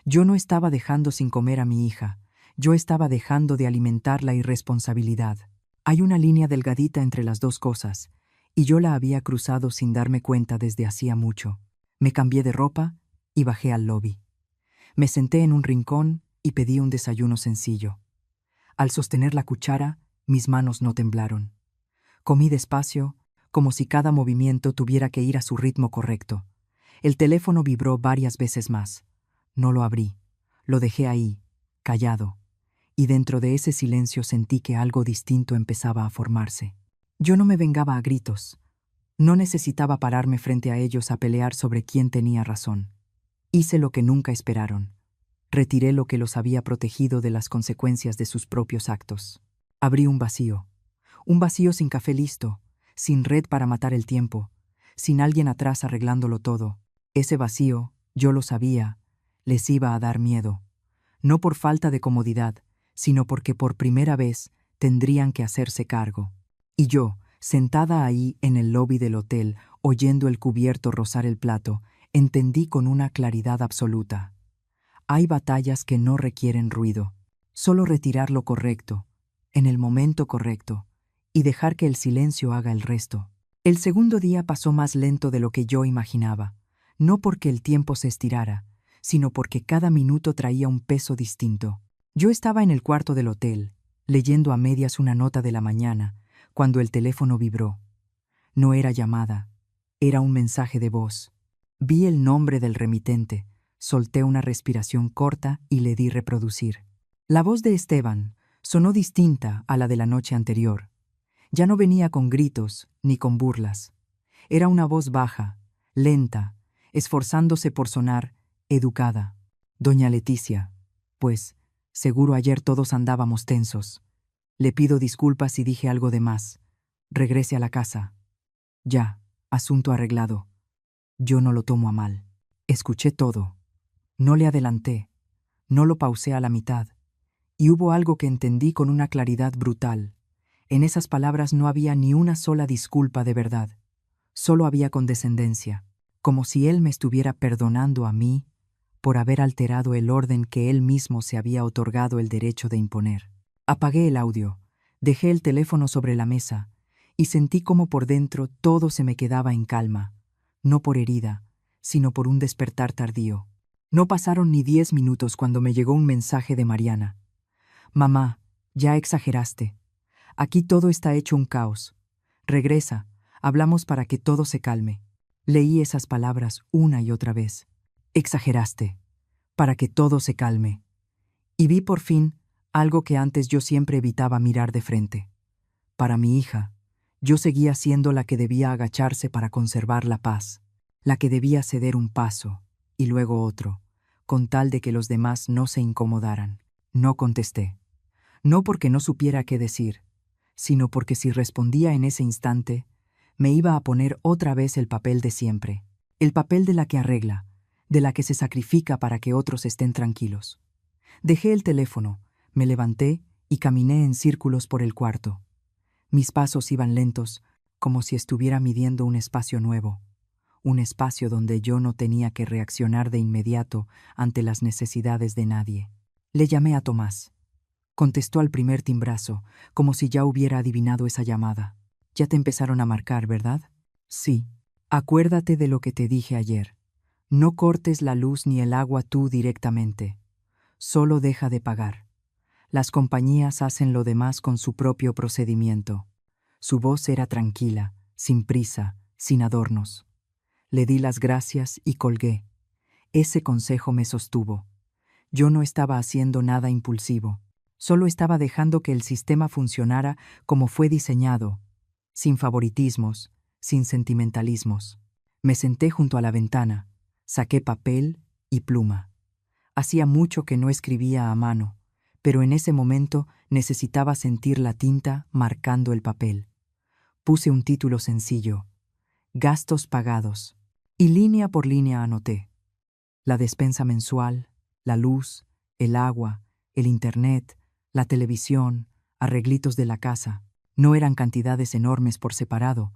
Yo no estaba dejando sin comer a mi hija, yo estaba dejando de alimentar la irresponsabilidad. Hay una línea delgadita entre las dos cosas, y yo la había cruzado sin darme cuenta desde hacía mucho. Me cambié de ropa y bajé al lobby. Me senté en un rincón y pedí un desayuno sencillo. Al sostener la cuchara, mis manos no temblaron. Comí despacio, como si cada movimiento tuviera que ir a su ritmo correcto. El teléfono vibró varias veces más. No lo abrí. Lo dejé ahí, callado. Y dentro de ese silencio sentí que algo distinto empezaba a formarse. Yo no me vengaba a gritos. No necesitaba pararme frente a ellos a pelear sobre quién tenía razón. Hice lo que nunca esperaron. Retiré lo que los había protegido de las consecuencias de sus propios actos. Abrí un vacío sin café listo, sin red para matar el tiempo, sin alguien atrás arreglándolo todo. Ese vacío, yo lo sabía, les iba a dar miedo. No por falta de comodidad, sino porque por primera vez tendrían que hacerse cargo. Y yo, sentada ahí en el lobby del hotel, oyendo el cubierto rozar el plato, entendí con una claridad absoluta. Hay batallas que no requieren ruido, solo retirar lo correcto, en el momento correcto, y dejar que el silencio haga el resto. El segundo día pasó más lento de lo que yo imaginaba, no porque el tiempo se estirara, sino porque cada minuto traía un peso distinto. Yo estaba en el cuarto del hotel, leyendo a medias una nota de la mañana, cuando el teléfono vibró. No era llamada, era un mensaje de voz. Vi el nombre del remitente, solté una respiración corta y le di reproducir. La voz de Esteban sonó distinta a la de la noche anterior. Ya no venía con gritos ni con burlas. Era una voz baja, lenta, esforzándose por sonar educada. Doña Leticia, pues, seguro ayer todos andábamos tensos. Le pido disculpas si dije algo de más. Regrese a la casa. Ya, asunto arreglado. Yo no lo tomo a mal. Escuché todo. No le adelanté. No lo pausé a la mitad. Y hubo algo que entendí con una claridad brutal. En esas palabras no había ni una sola disculpa de verdad. Solo había condescendencia, como si él me estuviera perdonando a mí por haber alterado el orden que él mismo se había otorgado el derecho de imponer. Apagué el audio, dejé el teléfono sobre la mesa y sentí como por dentro todo se me quedaba en calma, no por herida, sino por un despertar tardío. No pasaron ni 10 minutos cuando me llegó un mensaje de Mariana. Mamá, ya exageraste. Aquí todo está hecho un caos. Regresa, hablamos para que todo se calme. Leí esas palabras una y otra vez. Exageraste, para que todo se calme. Y vi por fin algo que antes yo siempre evitaba mirar de frente. Para mi hija, yo seguía siendo la que debía agacharse para conservar la paz, la que debía ceder un paso, y luego otro, con tal de que los demás no se incomodaran. No contesté. No porque no supiera qué decir, sino porque si respondía en ese instante, me iba a poner otra vez el papel de siempre, el papel de la que arregla, de la que se sacrifica para que otros estén tranquilos. Dejé el teléfono, me levanté y caminé en círculos por el cuarto. Mis pasos iban lentos, como si estuviera midiendo un espacio nuevo, un espacio donde yo no tenía que reaccionar de inmediato ante las necesidades de nadie. Le llamé a Tomás. Contestó al primer timbrazo, como si ya hubiera adivinado esa llamada. Ya te empezaron a marcar, ¿verdad? Sí. Acuérdate de lo que te dije ayer. No cortes la luz ni el agua tú directamente. Solo deja de pagar. Las compañías hacen lo demás con su propio procedimiento. Su voz era tranquila, sin prisa, sin adornos. Le di las gracias y colgué. Ese consejo me sostuvo. Yo no estaba haciendo nada impulsivo. Solo estaba dejando que el sistema funcionara como fue diseñado, sin favoritismos, sin sentimentalismos. Me senté junto a la ventana, saqué papel y pluma. Hacía mucho que no escribía a mano, pero en ese momento necesitaba sentir la tinta marcando el papel. Puse un título sencillo, Gastos pagados, y línea por línea anoté. La despensa mensual, la luz, el agua, el internet, la televisión, arreglitos de la casa. No eran cantidades enormes por separado,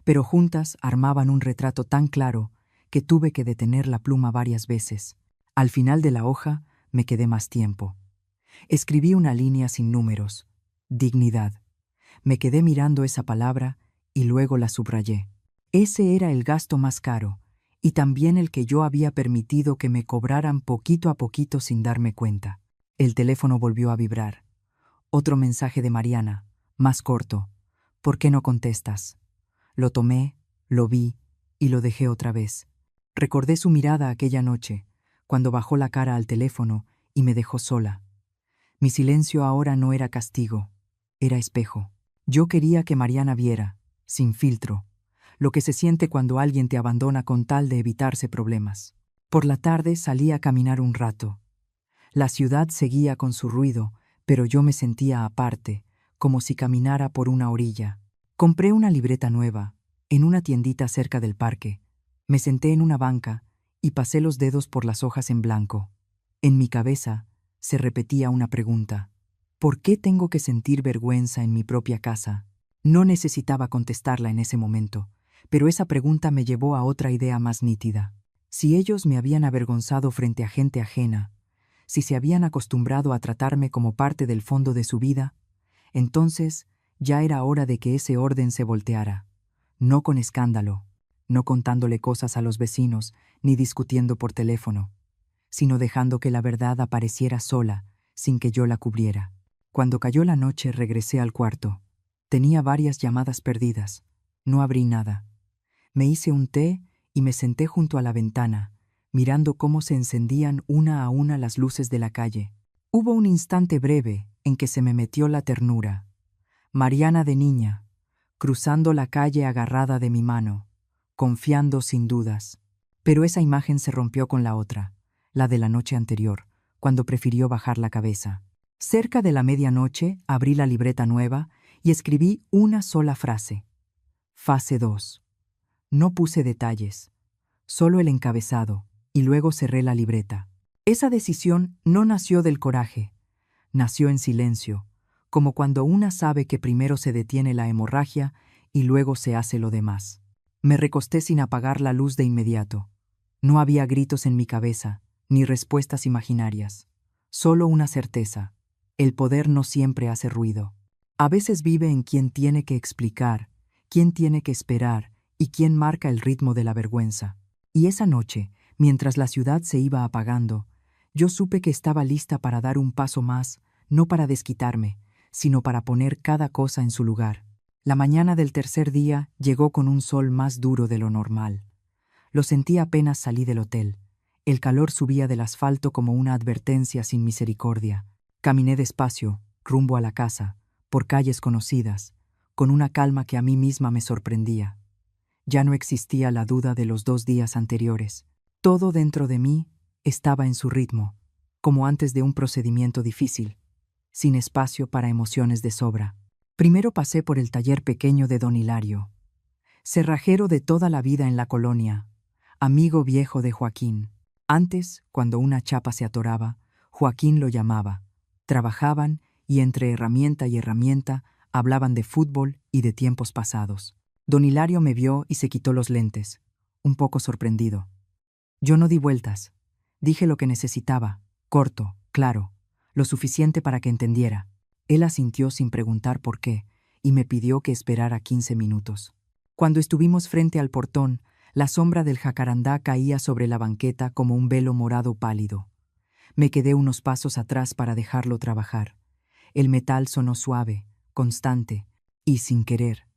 pero juntas armaban un retrato tan claro que tuve que detener la pluma varias veces. Al final de la hoja me quedé más tiempo. Escribí una línea sin números. Dignidad. Me quedé mirando esa palabra y luego la subrayé. Ese era el gasto más caro, y también el que yo había permitido que me cobraran poquito a poquito sin darme cuenta. El teléfono volvió a vibrar. Otro mensaje de Mariana, más corto. ¿Por qué no contestas? Lo tomé, lo vi y lo dejé otra vez. Recordé su mirada aquella noche, cuando bajó la cara al teléfono y me dejó sola. Mi silencio ahora no era castigo, era espejo. Yo quería que Mariana viera, sin filtro, lo que se siente cuando alguien te abandona con tal de evitarse problemas. Por la tarde salí a caminar un rato. La ciudad seguía con su ruido, pero yo me sentía aparte, como si caminara por una orilla. Compré una libreta nueva, en una tiendita cerca del parque. Me senté en una banca y pasé los dedos por las hojas en blanco. En mi cabeza se repetía una pregunta. ¿Por qué tengo que sentir vergüenza en mi propia casa? No necesitaba contestarla en ese momento, pero esa pregunta me llevó a otra idea más nítida. Si ellos me habían avergonzado frente a gente ajena, si se habían acostumbrado a tratarme como parte del fondo de su vida, entonces ya era hora de que ese orden se volteara. No con escándalo, no contándole cosas a los vecinos, ni discutiendo por teléfono, sino dejando que la verdad apareciera sola, sin que yo la cubriera. Cuando cayó la noche regresé al cuarto. Tenía varias llamadas perdidas. No abrí nada. Me hice un té y me senté junto a la ventana, mirando cómo se encendían una a una las luces de la calle. Hubo un instante breve en que se me metió la ternura. Mariana de niña, cruzando la calle agarrada de mi mano, confiando sin dudas. Pero esa imagen se rompió con la otra, la de la noche anterior, cuando prefirió bajar la cabeza. Cerca de la medianoche abrí la libreta nueva y escribí una sola frase. Fase 2. No puse detalles, solo el encabezado, y luego cerré la libreta. Esa decisión no nació del coraje, nació en silencio, como cuando una sabe que primero se detiene la hemorragia y luego se hace lo demás. Me recosté sin apagar la luz de inmediato. No había gritos en mi cabeza, ni respuestas imaginarias. Solo una certeza. El poder no siempre hace ruido. A veces vive en quien tiene que explicar, quien tiene que esperar y quien marca el ritmo de la vergüenza. Y esa noche, mientras la ciudad se iba apagando, yo supe que estaba lista para dar un paso más, no para desquitarme, sino para poner cada cosa en su lugar. La mañana del tercer día llegó con un sol más duro de lo normal. Lo sentí apenas salí del hotel. El calor subía del asfalto como una advertencia sin misericordia. Caminé despacio, rumbo a la casa, por calles conocidas, con una calma que a mí misma me sorprendía. Ya no existía la duda de los 2 días anteriores. Todo dentro de mí estaba en su ritmo, como antes de un procedimiento difícil, sin espacio para emociones de sobra. Primero pasé por el taller pequeño de don Hilario, cerrajero de toda la vida en la colonia, amigo viejo de Joaquín. Antes, cuando una chapa se atoraba, Joaquín lo llamaba. Trabajaban y entre herramienta y herramienta hablaban de fútbol y de tiempos pasados. Don Hilario me vio y se quitó los lentes, un poco sorprendido. Yo no di vueltas. Dije lo que necesitaba, corto, claro, lo suficiente para que entendiera. Él asintió sin preguntar por qué y me pidió que esperara 15 minutos. Cuando estuvimos frente al portón, la sombra del jacarandá caía sobre la banqueta como un velo morado pálido. Me quedé unos pasos atrás para dejarlo trabajar. El metal sonó suave, constante, y sin querer.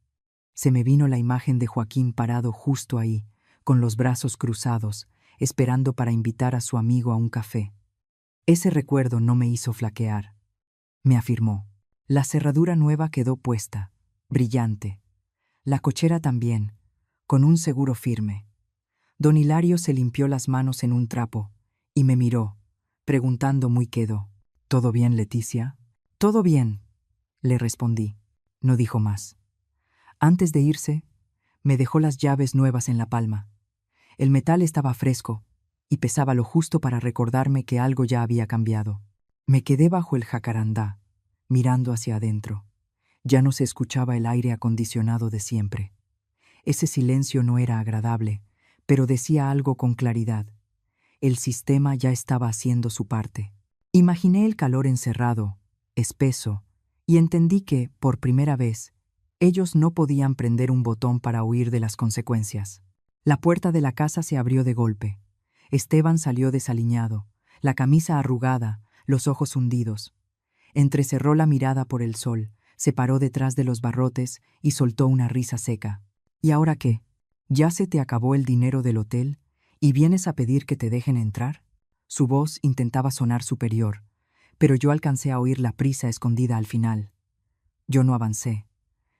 Se me vino la imagen de Joaquín parado justo ahí, con los brazos cruzados, esperando para invitar a su amigo a un café. Ese recuerdo no me hizo flaquear. Me afirmó. La cerradura nueva quedó puesta, brillante. La cochera también, con un seguro firme. Don Hilario se limpió las manos en un trapo y me miró, preguntando muy quedo. ¿Todo bien, Leticia? Todo bien, le respondí. No dijo más. Antes de irse, me dejó las llaves nuevas en la palma. El metal estaba fresco y pesaba lo justo para recordarme que algo ya había cambiado. Me quedé bajo el jacarandá, mirando hacia adentro. Ya no se escuchaba el aire acondicionado de siempre. Ese silencio no era agradable, pero decía algo con claridad. El sistema ya estaba haciendo su parte. Imaginé el calor encerrado, espeso, y entendí que, por primera vez, ellos no podían prender un botón para huir de las consecuencias. La puerta de la casa se abrió de golpe. Esteban salió desaliñado, la camisa arrugada, los ojos hundidos. Entrecerró la mirada por el sol, se paró detrás de los barrotes y soltó una risa seca. ¿Y ahora qué? ¿Ya se te acabó el dinero del hotel y vienes a pedir que te dejen entrar? Su voz intentaba sonar superior, pero yo alcancé a oír la prisa escondida al final. Yo no avancé.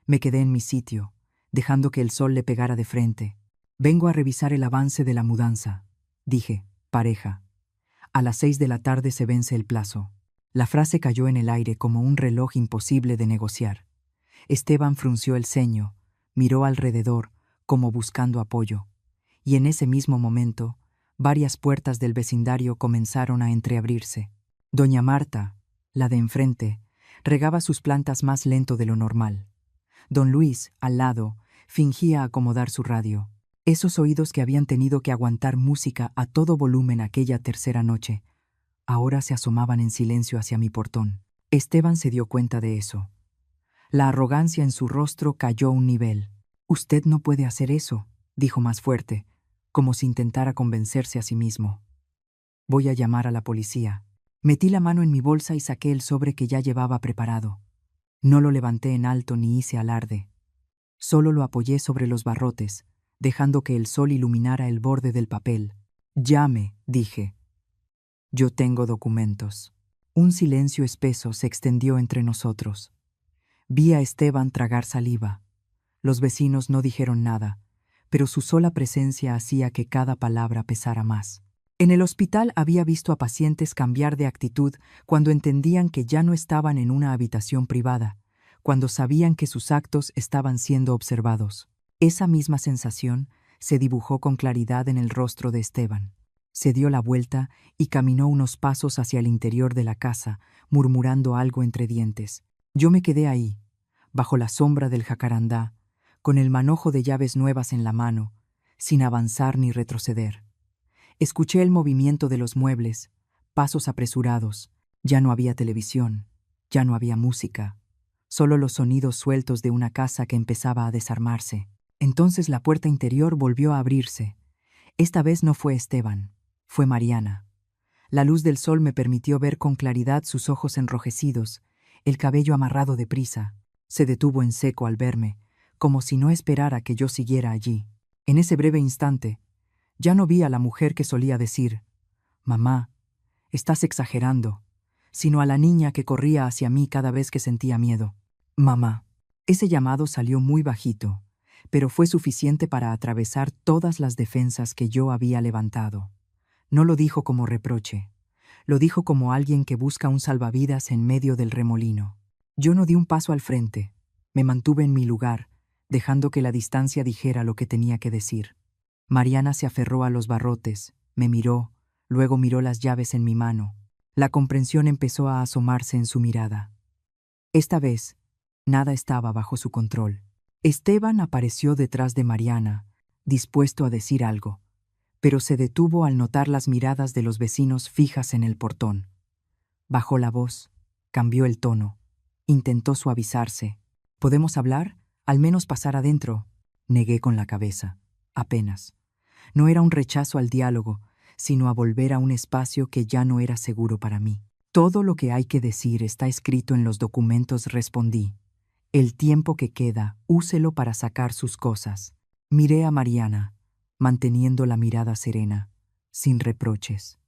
Me quedé en mi sitio, dejando que el sol le pegara de frente. Vengo a revisar el avance de la mudanza, dije, pareja. A las 6 de la tarde se vence el plazo. La frase cayó en el aire como un reloj imposible de negociar. Esteban frunció el ceño, miró alrededor, como buscando apoyo. Y en ese mismo momento, varias puertas del vecindario comenzaron a entreabrirse. Doña Marta, la de enfrente, regaba sus plantas más lento de lo normal. Don Luis, al lado, fingía acomodar su radio. Esos oídos que habían tenido que aguantar música a todo volumen aquella tercera noche, ahora se asomaban en silencio hacia mi portón. Esteban se dio cuenta de eso. La arrogancia en su rostro cayó un nivel. «Usted no puede hacer eso», dijo más fuerte, como si intentara convencerse a sí mismo. «Voy a llamar a la policía». Metí la mano en mi bolsa y saqué el sobre que ya llevaba preparado. No lo levanté en alto ni hice alarde. Solo lo apoyé sobre los barrotes, dejando que el sol iluminara el borde del papel. «Llame», dije. «Yo tengo documentos». Un silencio espeso se extendió entre nosotros. Vi a Esteban tragar saliva. Los vecinos no dijeron nada, pero su sola presencia hacía que cada palabra pesara más. En el hospital había visto a pacientes cambiar de actitud cuando entendían que ya no estaban en una habitación privada, cuando sabían que sus actos estaban siendo observados. Esa misma sensación se dibujó con claridad en el rostro de Esteban. Se dio la vuelta y caminó unos pasos hacia el interior de la casa, murmurando algo entre dientes. Yo me quedé ahí, bajo la sombra del jacarandá, con el manojo de llaves nuevas en la mano, sin avanzar ni retroceder. Escuché el movimiento de los muebles, pasos apresurados. Ya no había televisión, ya no había música, solo los sonidos sueltos de una casa que empezaba a desarmarse. Entonces la puerta interior volvió a abrirse. Esta vez no fue Esteban, fue Mariana. La luz del sol me permitió ver con claridad sus ojos enrojecidos, el cabello amarrado deprisa. Se detuvo en seco al verme, como si no esperara que yo siguiera allí. En ese breve instante, ya no vi a la mujer que solía decir, «Mamá, estás exagerando», sino a la niña que corría hacia mí cada vez que sentía miedo. «Mamá». Ese llamado salió muy bajito, pero fue suficiente para atravesar todas las defensas que yo había levantado. No lo dijo como reproche, lo dijo como alguien que busca un salvavidas en medio del remolino. Yo no di un paso al frente, me mantuve en mi lugar, dejando que la distancia dijera lo que tenía que decir. Mariana se aferró a los barrotes, me miró, luego miró las llaves en mi mano. La comprensión empezó a asomarse en su mirada. Esta vez, nada estaba bajo su control. Esteban apareció detrás de Mariana, dispuesto a decir algo, pero se detuvo al notar las miradas de los vecinos fijas en el portón. Bajó la voz, cambió el tono, intentó suavizarse. «¿Podemos hablar? Al menos pasar adentro». Negué con la cabeza. Apenas. No era un rechazo al diálogo, sino a volver a un espacio que ya no era seguro para mí. «Todo lo que hay que decir está escrito en los documentos», respondí. «El tiempo que queda, úselo para sacar sus cosas». Miré a Mariana, manteniendo la mirada serena, sin reproches.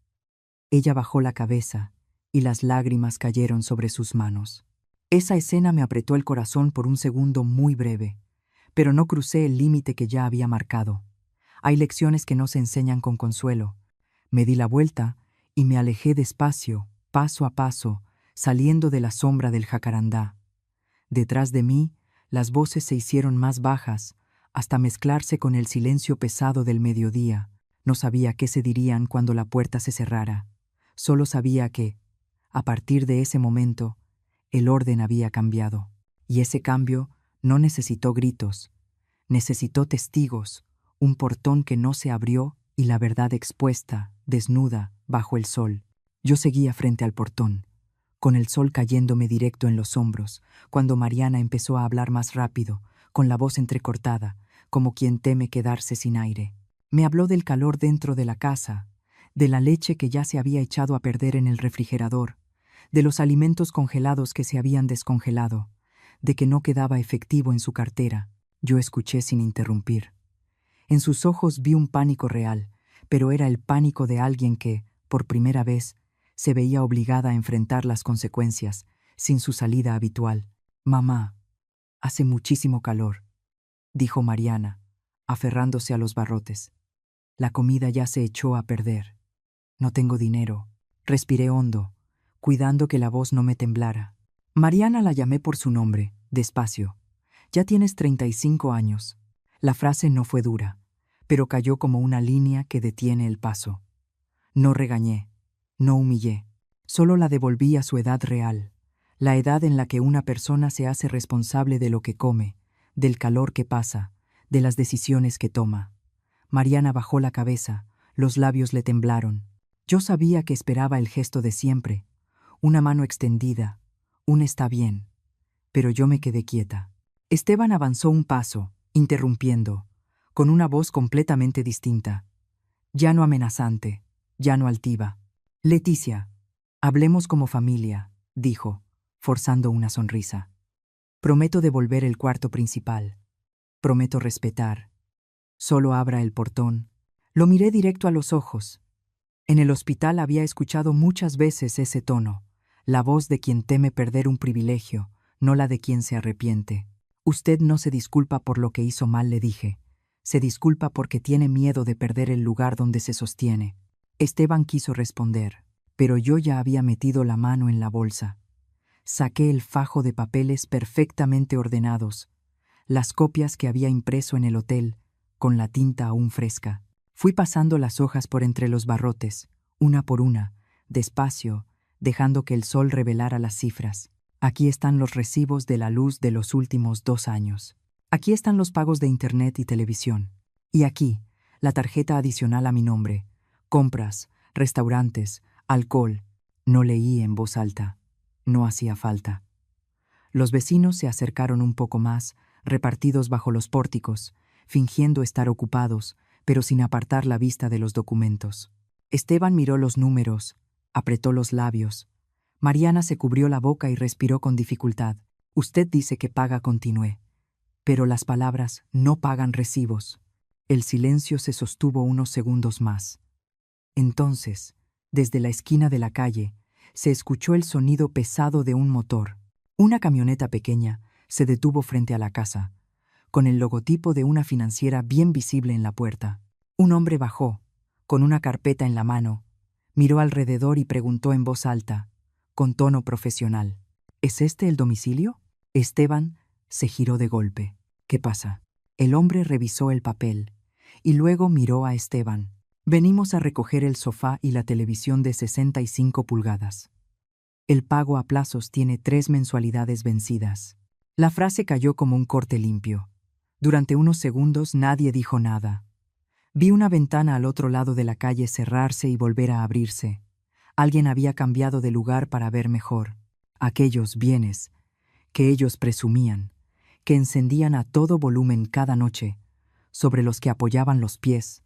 Ella bajó la cabeza y las lágrimas cayeron sobre sus manos. Esa escena me apretó el corazón por un segundo muy breve, pero no crucé el límite que ya había marcado. Hay lecciones que no se enseñan con consuelo. Me di la vuelta y me alejé despacio, paso a paso, saliendo de la sombra del jacarandá. Detrás de mí, las voces se hicieron más bajas, hasta mezclarse con el silencio pesado del mediodía. No sabía qué se dirían cuando la puerta se cerrara. Solo sabía que, a partir de ese momento, el orden había cambiado. Y ese cambio no necesitó gritos, necesitó testigos, un portón que no se abrió y la verdad expuesta, desnuda, bajo el sol. Yo seguía frente al portón, con el sol cayéndome directo en los hombros, cuando Mariana empezó a hablar más rápido, con la voz entrecortada, como quien teme quedarse sin aire. Me habló del calor dentro de la casa, de la leche que ya se había echado a perder en el refrigerador, de los alimentos congelados que se habían descongelado, de que no quedaba efectivo en su cartera. Yo escuché sin interrumpir. En sus ojos vi un pánico real, pero era el pánico de alguien que, por primera vez, se veía obligada a enfrentar las consecuencias, sin su salida habitual. «Mamá, hace muchísimo calor», dijo Mariana, aferrándose a los barrotes. «La comida ya se echó a perder. No tengo dinero». Respiré hondo, cuidando que la voz no me temblara. Mariana la llamé por su nombre, despacio. «Ya tienes 35 años». La frase no fue dura, pero cayó como una línea que detiene el paso. No regañé, no humillé, solo la devolví a su edad real, la edad en la que una persona se hace responsable de lo que come, del calor que pasa, de las decisiones que toma. Mariana bajó la cabeza, los labios le temblaron. Yo sabía que esperaba el gesto de siempre, una mano extendida, un «está bien», pero yo me quedé quieta. Esteban avanzó un paso, interrumpiendo, con una voz completamente distinta, ya no amenazante, ya no altiva. «Leticia, hablemos como familia», dijo, forzando una sonrisa. «Prometo devolver el cuarto principal. Prometo respetar. Solo abra el portón». Lo miré directo a los ojos. En el hospital había escuchado muchas veces ese tono, la voz de quien teme perder un privilegio, no la de quien se arrepiente. «Usted no se disculpa por lo que hizo mal», le dije. Se disculpa porque tiene miedo de perder el lugar donde se sostiene. Esteban quiso responder, pero yo ya había metido la mano en la bolsa. Saqué el fajo de papeles perfectamente ordenados, las copias que había impreso en el hotel, con la tinta aún fresca. Fui pasando las hojas por entre los barrotes, una por una, despacio, dejando que el sol revelara las cifras. Aquí están los recibos de la luz de los últimos 2 años. Aquí están los pagos de internet y televisión. Y aquí, la tarjeta adicional a mi nombre. Compras, restaurantes, alcohol. No leí en voz alta. No hacía falta. Los vecinos se acercaron un poco más, repartidos bajo los pórticos, fingiendo estar ocupados, pero sin apartar la vista de los documentos. Esteban miró los números, apretó los labios. Mariana se cubrió la boca y respiró con dificultad. Usted dice que paga, continué. Pero las palabras no pagan recibos. El silencio se sostuvo unos segundos más. Entonces, desde la esquina de la calle, se escuchó el sonido pesado de un motor. Una camioneta pequeña se detuvo frente a la casa, con el logotipo de una financiera bien visible en la puerta. Un hombre bajó, con una carpeta en la mano, miró alrededor y preguntó en voz alta, con tono profesional: ¿Es este el domicilio? Esteban se giró de golpe. ¿Qué pasa? El hombre revisó el papel y luego miró a Esteban. Venimos a recoger el sofá y la televisión de 65 pulgadas. El pago a plazos tiene 3 mensualidades vencidas. La frase cayó como un corte limpio. Durante unos segundos nadie dijo nada. Vi una ventana al otro lado de la calle cerrarse y volver a abrirse. Alguien había cambiado de lugar para ver mejor. Aquellos bienes que ellos presumían, que encendían a todo volumen cada noche, sobre los que apoyaban los pies,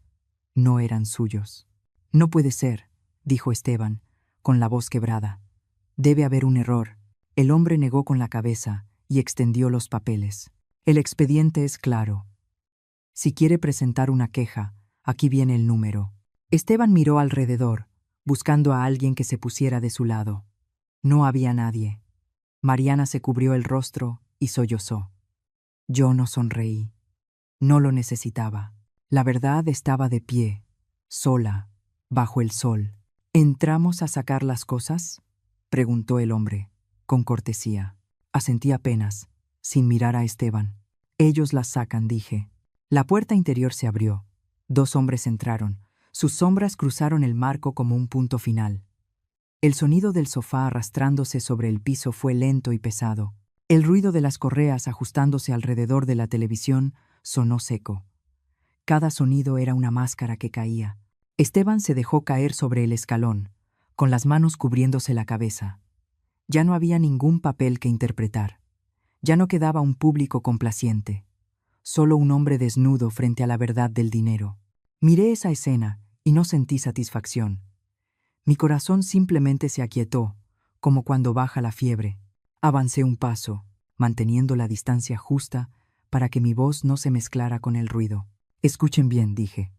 no eran suyos. No puede ser, dijo Esteban, con la voz quebrada. Debe haber un error. El hombre negó con la cabeza y extendió los papeles. El expediente es claro. Si quiere presentar una queja, aquí viene el número. Esteban miró alrededor, buscando a alguien que se pusiera de su lado. No había nadie. Mariana se cubrió el rostro y sollozó. Yo no sonreí. No lo necesitaba. La verdad estaba de pie, sola, bajo el sol. ¿Entramos a sacar las cosas?, preguntó el hombre, con cortesía. Asentí apenas, sin mirar a Esteban. Ellos las sacan, dije. La puerta interior se abrió. 2 hombres entraron. Sus sombras cruzaron el marco como un punto final. El sonido del sofá arrastrándose sobre el piso fue lento y pesado. El ruido de las correas ajustándose alrededor de la televisión sonó seco. Cada sonido era una máscara que caía. Esteban se dejó caer sobre el escalón, con las manos cubriéndose la cabeza. Ya no había ningún papel que interpretar. Ya no quedaba un público complaciente. Solo un hombre desnudo frente a la verdad del dinero. Miré esa escena y no sentí satisfacción. Mi corazón simplemente se aquietó, como cuando baja la fiebre. Avancé un paso, manteniendo la distancia justa para que mi voz no se mezclara con el ruido. Escuchen bien, dije.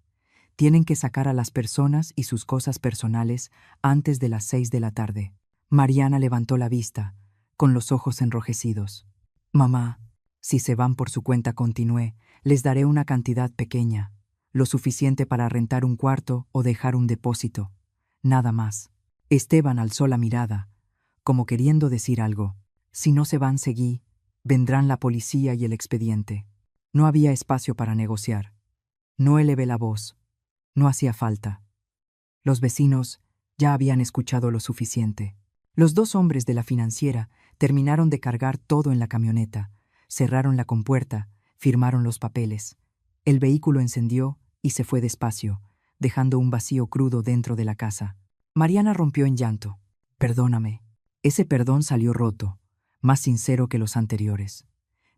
Tienen que sacar a las personas y sus cosas personales antes de las 6 de la tarde. Mariana levantó la vista, con los ojos enrojecidos. Mamá, si se van por su cuenta, continué, les daré una cantidad pequeña, lo suficiente para rentar un cuarto o dejar un depósito. Nada más. Esteban alzó la mirada, como queriendo decir algo. Si no se van, seguí, vendrán la policía y el expediente. No había espacio para negociar. No elevé la voz. No hacía falta. Los vecinos ya habían escuchado lo suficiente. Los 2 hombres de la financiera terminaron de cargar todo en la camioneta, cerraron la compuerta, firmaron los papeles. El vehículo encendió y se fue despacio, dejando un vacío crudo dentro de la casa. Mariana rompió en llanto. Perdóname. Ese perdón salió roto, más sincero que los anteriores.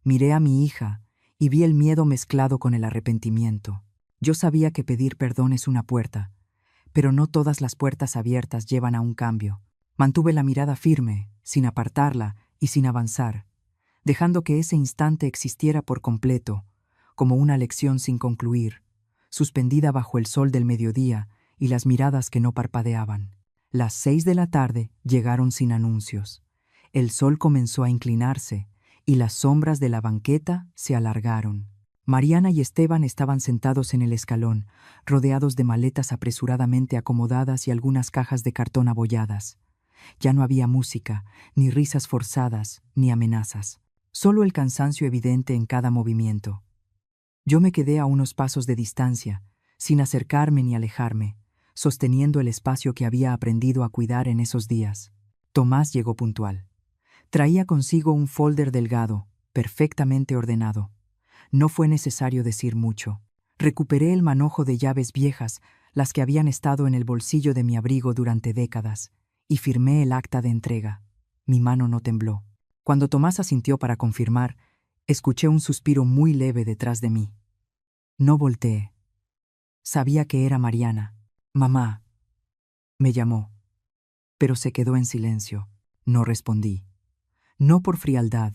Miré a mi hija y vi el miedo mezclado con el arrepentimiento. Yo sabía que pedir perdón es una puerta, pero no todas las puertas abiertas llevan a un cambio. Mantuve la mirada firme, sin apartarla y sin avanzar, dejando que ese instante existiera por completo, como una lección sin concluir, suspendida bajo el sol del mediodía y las miradas que no parpadeaban. Las 6 de la tarde llegaron sin anuncios. El sol comenzó a inclinarse y las sombras de la banqueta se alargaron. Mariana y Esteban estaban sentados en el escalón, rodeados de maletas apresuradamente acomodadas y algunas cajas de cartón abolladas. Ya no había música, ni risas forzadas, ni amenazas. Solo el cansancio evidente en cada movimiento. Yo me quedé a unos pasos de distancia, sin acercarme ni alejarme, sosteniendo el espacio que había aprendido a cuidar en esos días. Tomás llegó puntual. Traía consigo un folder delgado, perfectamente ordenado. No fue necesario decir mucho. Recuperé el manojo de llaves viejas, las que habían estado en el bolsillo de mi abrigo durante décadas, y firmé el acta de entrega. Mi mano no tembló. Cuando Tomás asintió para confirmar, escuché un suspiro muy leve detrás de mí. No volteé. Sabía que era Mariana. «Mamá», me llamó, pero se quedó en silencio. No respondí. No por frialdad,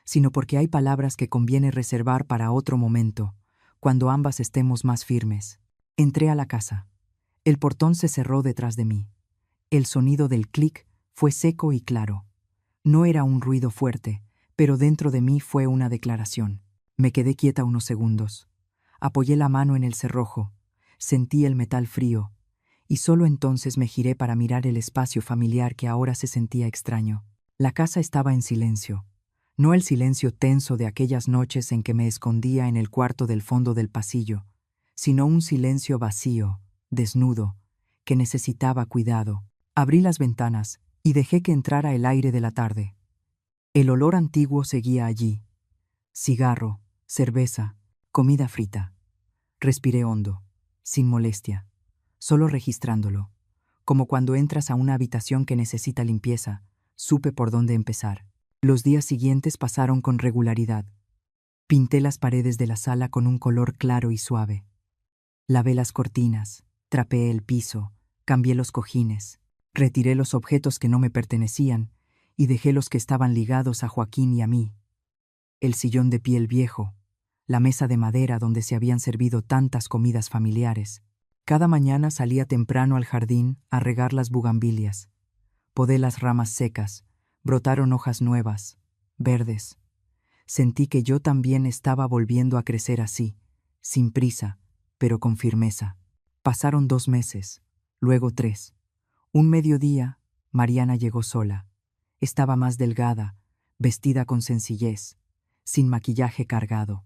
sino porque hay palabras que conviene reservar para otro momento, cuando ambas estemos más firmes. Entré a la casa. El portón se cerró detrás de mí. El sonido del clic fue seco y claro. No era un ruido fuerte, pero dentro de mí fue una declaración. Me quedé quieta unos segundos. Apoyé la mano en el cerrojo, sentí el metal frío, y solo entonces me giré para mirar el espacio familiar que ahora se sentía extraño. La casa estaba en silencio. No el silencio tenso de aquellas noches en que me escondía en el cuarto del fondo del pasillo, sino un silencio vacío, desnudo, que necesitaba cuidado. Abrí las ventanas y dejé que entrara el aire de la tarde. El olor antiguo seguía allí. Cigarro, cerveza, comida frita. Respiré hondo, sin molestia, solo registrándolo. Como cuando entras a una habitación que necesita limpieza, supe por dónde empezar. Los días siguientes pasaron con regularidad. Pinté las paredes de la sala con un color claro y suave. Lavé las cortinas, trapeé el piso, cambié los cojines, retiré los objetos que no me pertenecían y dejé los que estaban ligados a Joaquín y a mí. El sillón de piel viejo, la mesa de madera donde se habían servido tantas comidas familiares. Cada mañana salía temprano al jardín a regar las bugambilias. Podé las ramas secas, brotaron hojas nuevas, verdes. Sentí que yo también estaba volviendo a crecer así, sin prisa, pero con firmeza. Pasaron 2 meses, luego 3. Un mediodía, Mariana llegó sola. Estaba más delgada, vestida con sencillez, sin maquillaje cargado.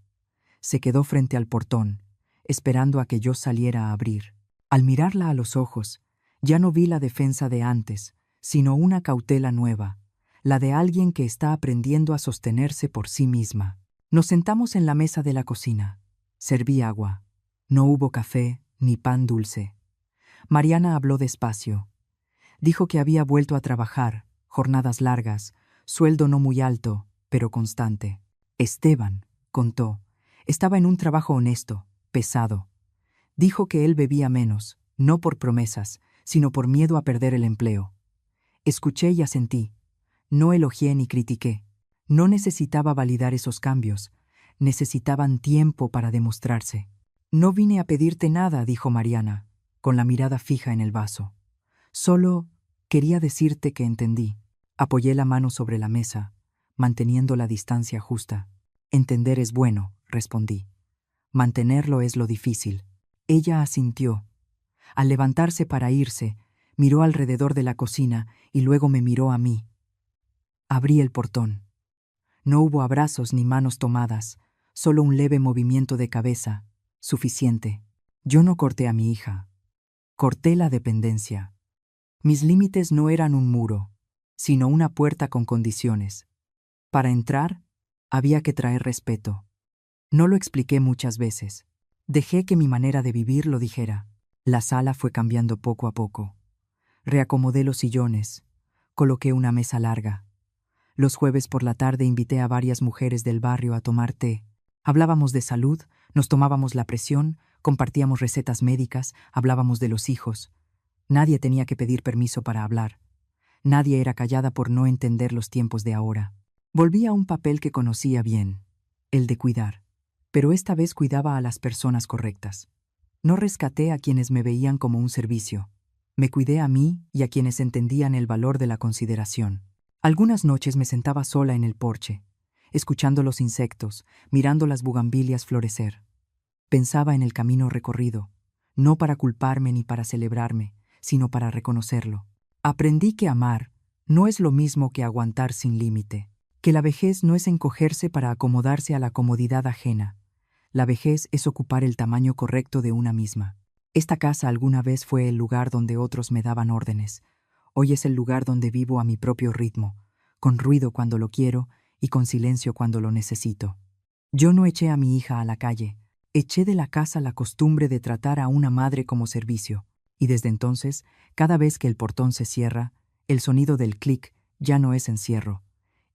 Se quedó frente al portón, esperando a que yo saliera a abrir. Al mirarla a los ojos, ya no vi la defensa de antes, sino una cautela nueva, la de alguien que está aprendiendo a sostenerse por sí misma. Nos sentamos en la mesa de la cocina. Serví agua. No hubo café ni pan dulce. Mariana habló despacio. Dijo que había vuelto a trabajar, jornadas largas, sueldo no muy alto, pero constante. Esteban, contó, estaba en un trabajo honesto, pesado. Dijo que él bebía menos, no por promesas, sino por miedo a perder el empleo. Escuché y asentí. No elogié ni critiqué. No necesitaba validar esos cambios. Necesitaban tiempo para demostrarse. No vine a pedirte nada, dijo Mariana, con la mirada fija en el vaso. Solo quería decirte que entendí. Apoyé la mano sobre la mesa, manteniendo la distancia justa. Entender es bueno, respondí. Mantenerlo es lo difícil. Ella asintió. Al levantarse para irse, miró alrededor de la cocina y luego me miró a mí. Abrí el portón. No hubo abrazos ni manos tomadas, solo un leve movimiento de cabeza, suficiente. Yo no corté a mi hija. Corté la dependencia. Mis límites no eran un muro, sino una puerta con condiciones. Para entrar, había que traer respeto. No lo expliqué muchas veces. Dejé que mi manera de vivir lo dijera. La sala fue cambiando poco a poco. Reacomodé los sillones, coloqué una mesa larga. Los jueves por la tarde invité a varias mujeres del barrio a tomar té. Hablábamos de salud, nos tomábamos la presión, compartíamos recetas médicas, hablábamos de los hijos. Nadie tenía que pedir permiso para hablar. Nadie era callada por no entender los tiempos de ahora. Volví a un papel que conocía bien, el de cuidar. Pero esta vez cuidaba a las personas correctas. No rescaté a quienes me veían como un servicio. Me cuidé a mí y a quienes entendían el valor de la consideración. Algunas noches me sentaba sola en el porche. escuchando los insectos, mirando las bugambilias florecer. Pensaba en el camino recorrido, no para culparme ni para celebrarme, sino para reconocerlo. Aprendí que amar no es lo mismo que aguantar sin límite, que la vejez no es encogerse para acomodarse a la comodidad ajena. La vejez es ocupar el tamaño correcto de una misma. Esta casa alguna vez fue el lugar donde otros me daban órdenes. Hoy es el lugar donde vivo a mi propio ritmo, con ruido cuando lo quiero y con silencio cuando lo necesito. Yo no eché a mi hija a la calle, eché de la casa la costumbre de tratar a una madre como servicio, y desde entonces, cada vez que el portón se cierra, el sonido del clic ya no es encierro.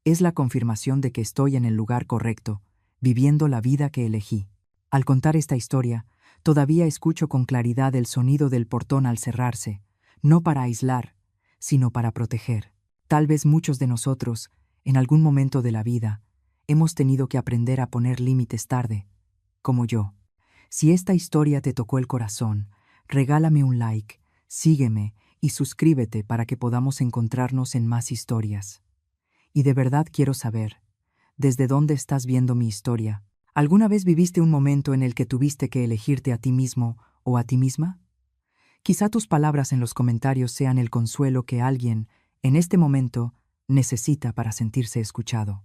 Es la confirmación de que estoy en el lugar correcto, viviendo la vida que elegí. Al contar esta historia, todavía escucho con claridad el sonido del portón al cerrarse, no para aislar, sino para proteger. Tal vez muchos de nosotros, en algún momento de la vida, hemos tenido que aprender a poner límites tarde, como yo. Si esta historia te tocó el corazón, regálame un like, sígueme y suscríbete para que podamos encontrarnos en más historias. Y de verdad quiero saber, ¿desde dónde estás viendo mi historia? ¿Alguna vez viviste un momento en el que tuviste que elegirte a ti mismo o a ti misma? Quizá tus palabras en los comentarios sean el consuelo que alguien, en este momento, necesita para sentirse escuchado.